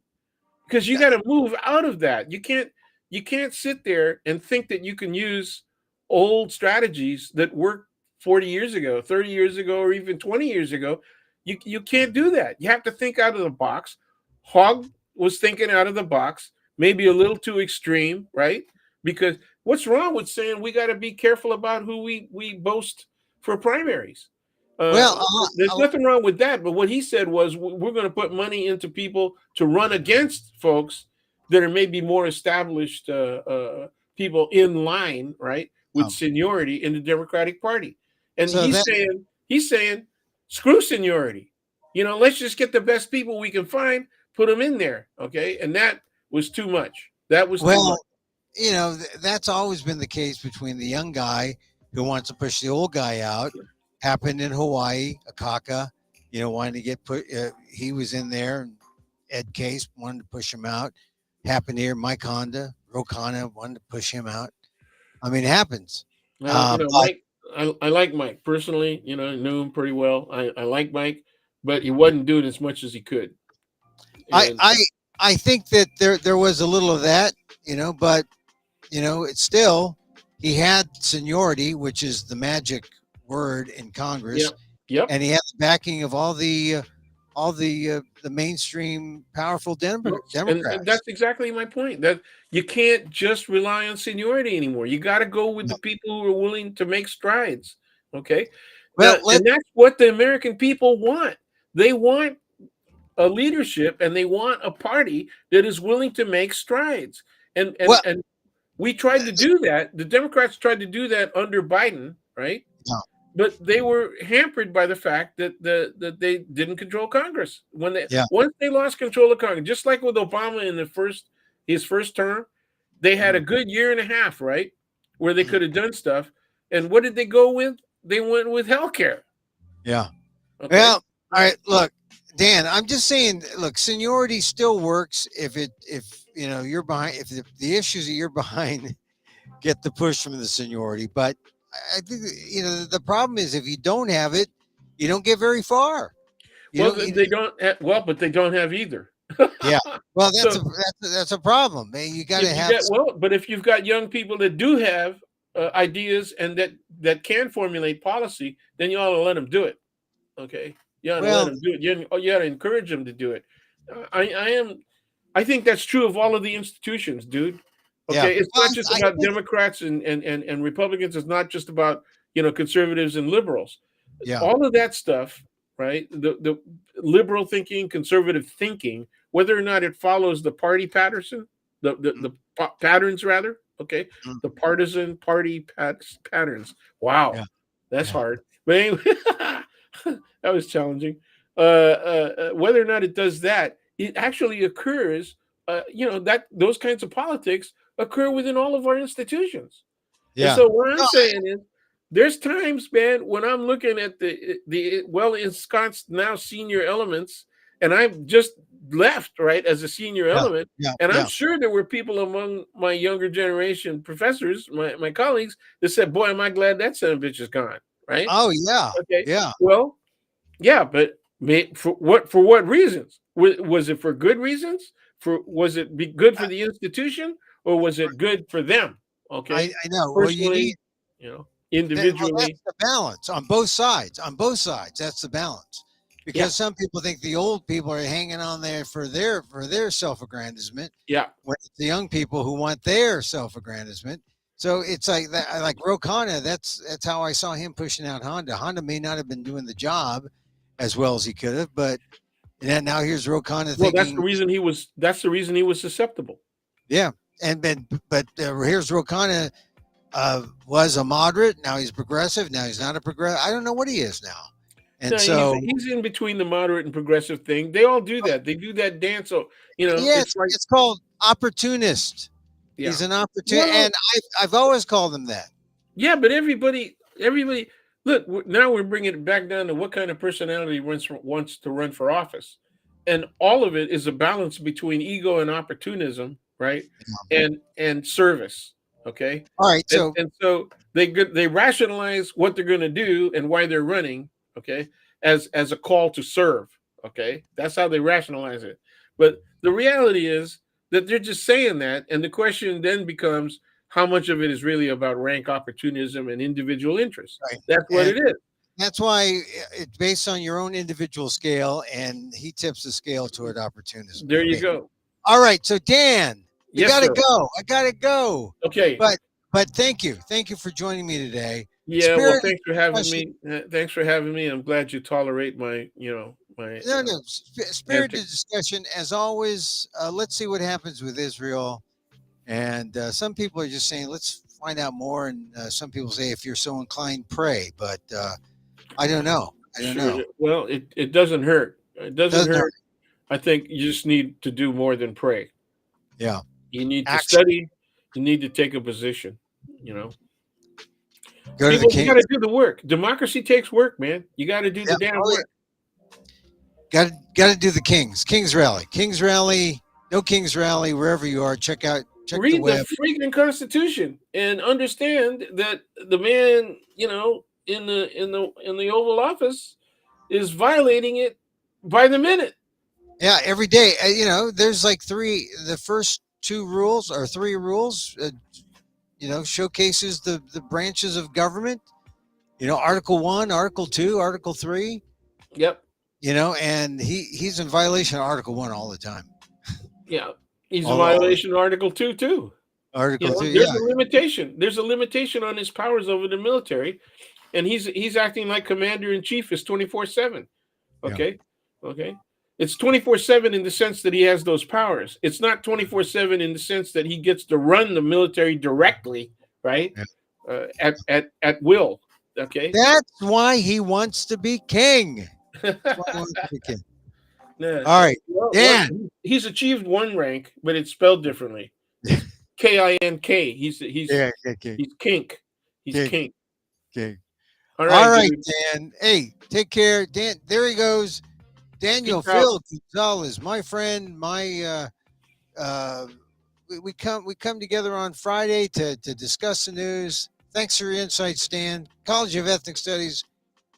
because you got to move out of that. You can't sit there and think that you can use old strategies that worked 40 years ago, 30 years ago, or even 20 years ago. You can't do that. You have to think out of the box. Hogg was thinking out of the box, maybe a little too extreme, right? Because what's wrong with saying we got to be careful about who we boast for primaries? Well, There's nothing wrong with that. But what he said was we're going to put money into people to run against folks that are maybe more established people in line, right, with um, seniority in the Democratic Party. And so he's that saying screw seniority. Let's just get the best people we can find, put them in there, okay? And that was too much. That was too much. well, that's always been the case between the young guy who wants to push the old guy out. Happened in Hawaii, Akaka, wanting to get put. He was in there, and Ed Case wanted to push him out. Happened here, Mike Honda, Rokana wanted to push him out. I mean, it happens. Well, But Mike, I like Mike personally. I knew him pretty well. I like Mike, but he wasn't doing as much as he could. I, And I, I think that there was a little of that, but it's still he had seniority, which is the magic word in yeah, Congress, yep. and he had the backing of all the mainstream powerful And Democrats. that's exactly my point. That you can't just rely on seniority anymore. You got to go with the No. people who are willing to make strides. Okay, Well, let and that's what the American people want. They want a leadership, and they want a party that is willing to make strides. And and well, and we tried to do that. The Democrats tried to do that under Biden, right? no, But they were hampered by the fact that they didn't control Congress. yeah, Once they lost control of Congress, just like with Obama in his first term, they had a mm, good year and a half, right, where they mm, could have done stuff. And what did they go with? They went with healthcare. yeah. Okay. Well, all right. Look, Dan, I'm just saying. Look, seniority still works if you're behind. If the issues that you're behind get the push from the seniority, but I think the problem is if you don't have it, you don't get very far. You Well, don't. they don't. But they don't have either. Yeah. Well, that's So a problem. Man. You got to if you have. get but if you've got young people that do have ideas and that can formulate policy, then you ought to let them do it. Okay, you ought to let Well, them do it. You ought to encourage them to do it. I think that's true of all of the institutions, dude. yeah. Okay, it's Well, not just I about think. Democrats and Republicans. It's not just about conservatives and liberals. Yeah. All of that stuff, right? The liberal thinking, conservative thinking, whether or not it follows the party patterns, patterns rather. Okay, Mm, the partisan party patterns. Wow, yeah. that's Yeah. hard. But anyway, that was challenging. Whether or not it does that, it actually occurs. That those kinds of politics occur within all of our institutions. And Yeah. so what I'm No, saying is, there's times, man, when I'm looking at the well ensconced now senior elements, and I've just left right as a senior yeah. element, Yeah. and I'm Yeah. sure there were people among my younger generation professors, my colleagues, that said, "Boy, am I glad that son of a bitch is gone." Right? Oh yeah. Okay. Yeah. Well, yeah, but for what reasons? Was it for good reasons? Was it be good for I, the institution, or was it good for them? Okay, I know. Well, you need personally, well. individually. That's the balance on both sides. On both sides, that's the balance. Yeah, Because some people think the old people are hanging on there for their self-aggrandizement, yeah. when it's the young people who want their self-aggrandizement. So it's like that. Like Rokana, that's how I saw him pushing out Honda. Honda may not have been doing the job as well as he could have, but now here's Rokana Well, that's the thinking, reason he was. That's the reason he was susceptible. yeah, and then but here's Rokana was a moderate. Now he's progressive. Now he's not a progressive. I don't know what he is now. And No, he's so, he's in between the moderate and progressive thing. They all do that. They do that dance. So yeah, it's it's, like, it's called opportunist. yeah. He's an opportunist, Well, and I've always called him that. yeah, but everybody. Look, now we're bringing it back down to what kind of personality wants to run for office, and all of it is a balance between ego and opportunism, right? And service. Okay, All right, and so and so they rationalize what they're going to do and why they're running. Okay, as a call to serve. Okay, that's how they rationalize it. But the reality is that they're just saying that, and the question then becomes how much of it is really about rank opportunism and individual interest. Right. That's what And it is. that's why it's based on your own individual scale, and he tips the scale toward opportunism. There you Okay. go. All right. So Dan, we Yes, gotta sir. go. I gotta go. Okay. But thank you. Thank you for joining me today. Yeah. Well, Spirited thanks for having discussion. me. Thanks for having me. I'm glad you tolerate my, my No. Spirited antics. discussion as always. Let's see what happens with Israel. And some people are just saying, let's find out more. And some people say, if you're so inclined, pray. But I don't know. I don't Sure. know. Well, it doesn't hurt. It doesn't Doesn't hurt. hurt. I think you just need to do more than pray. Yeah. You need to Action. study. You need to take a position. You know, Go to the people, you king. got to do the work. Democracy takes work, man. You got to do Yeah. the damn Oh, yeah. work. Got to do the King's Rally. King's Rally. No King's Rally. Wherever you are, check the Read the web. freaking Constitution and understand that the man, in the Oval Office, is violating it by the minute. Yeah, every day. There's like the first two rules or three rules. Showcases the branches of government. Article 1, Article 2, Article 3. Yep. And he's in violation of Article 1 all the time. Yeah. He's a All violation of Article 2 too. Article 2. There's Yeah. a limitation. There's a limitation on his powers over the military, and he's acting like commander in chief is 24/7. Okay, okay. It's 24/7 in the sense that he has those powers. It's not 24/7 in the sense that he gets to run the military directly, right? Yeah. At will. Okay. That's why he wants to be king. That's why he wants to be king. Yeah. All right, Well, Dan. he's achieved one rank, but it's spelled differently. It's K-I-N-K. He's kink. He's king. King. All All right, dude. Dan. Hey, take care, Dan. There he goes. Daniel Peace out. Phil Gonzalez, my friend. We come together on Friday to discuss the news. Thanks for your insight, Stan. College of Ethnic Studies,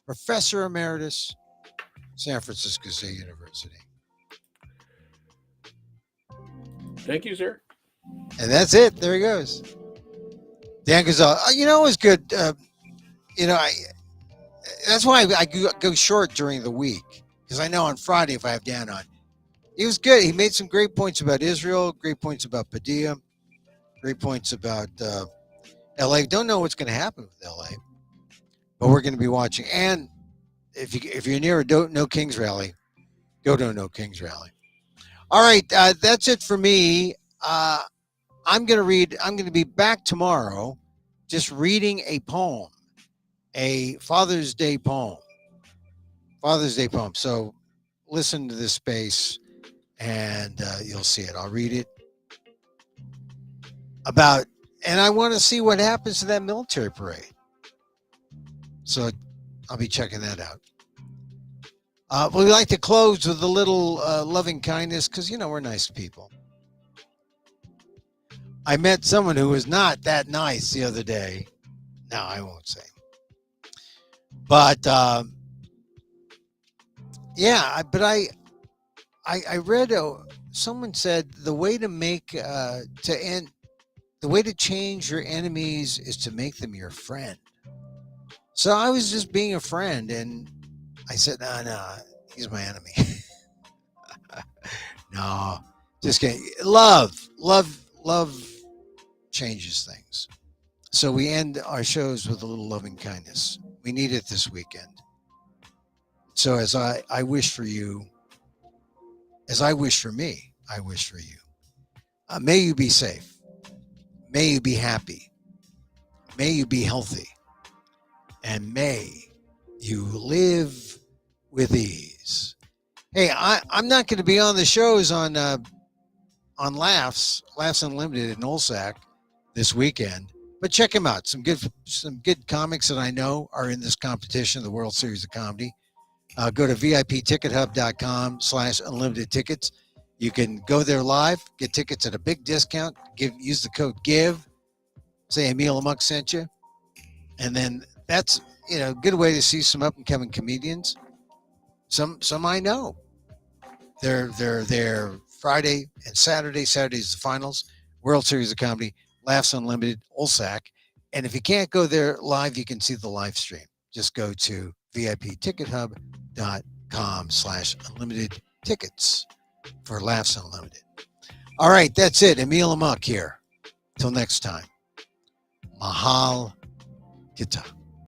Professor Emeritus, San Francisco State University. Thank you, sir. And that's it. There he goes. Dan Gonzalez. It was good. That's why I go short during the week, because I know on Friday if I have Dan on, he was good. He made some great points about Israel, great points about Padilla, great points about LA. Don't know what's going to happen with LA, but we're going to be watching. And if you're near a No Kings rally, go to a No Kings rally. All right, that's it for me. I'm going to be back tomorrow, just reading a poem, a Father's Day poem. So listen to this space, and you'll see it. I'll read it and I want to see what happens to that military parade. So I'll be checking that out. We like to close with a little loving kindness, because we're nice people. I met someone who was not that nice the other day. No, I won't say. But I read someone said the way to change your enemies is to make them your friend. So I was just being a friend, and I said, no, he's my enemy. No, just kidding. Love changes things. So we end our shows with a little loving kindness. We need it this weekend. So as I wish for you, as I wish for me, I wish for you. May you be safe. May you be happy. May you be healthy. And may you live with ease. Hey, I'm not going to be on the shows on Laughs Unlimited in Olsac this weekend, but check them out. Some good comics that I know are in this competition, the World Series of Comedy. Go to VIPtickethub.com/unlimited tickets. You can go there live, get tickets at a big discount. Use the code GIVE. Say Emil Amok sent you, and then that's a good way to see some up and coming comedians. Some I know. They're there Friday and Saturday. Saturday's the finals. World Series of Comedy, Laughs Unlimited, Ulsac. And if you can't go there live, you can see the live stream. Just go to VIPTicketHub.com/unlimited tickets for Laughs Unlimited. All right, that's it. Emil Amok here. Till next time. Mahal Gita.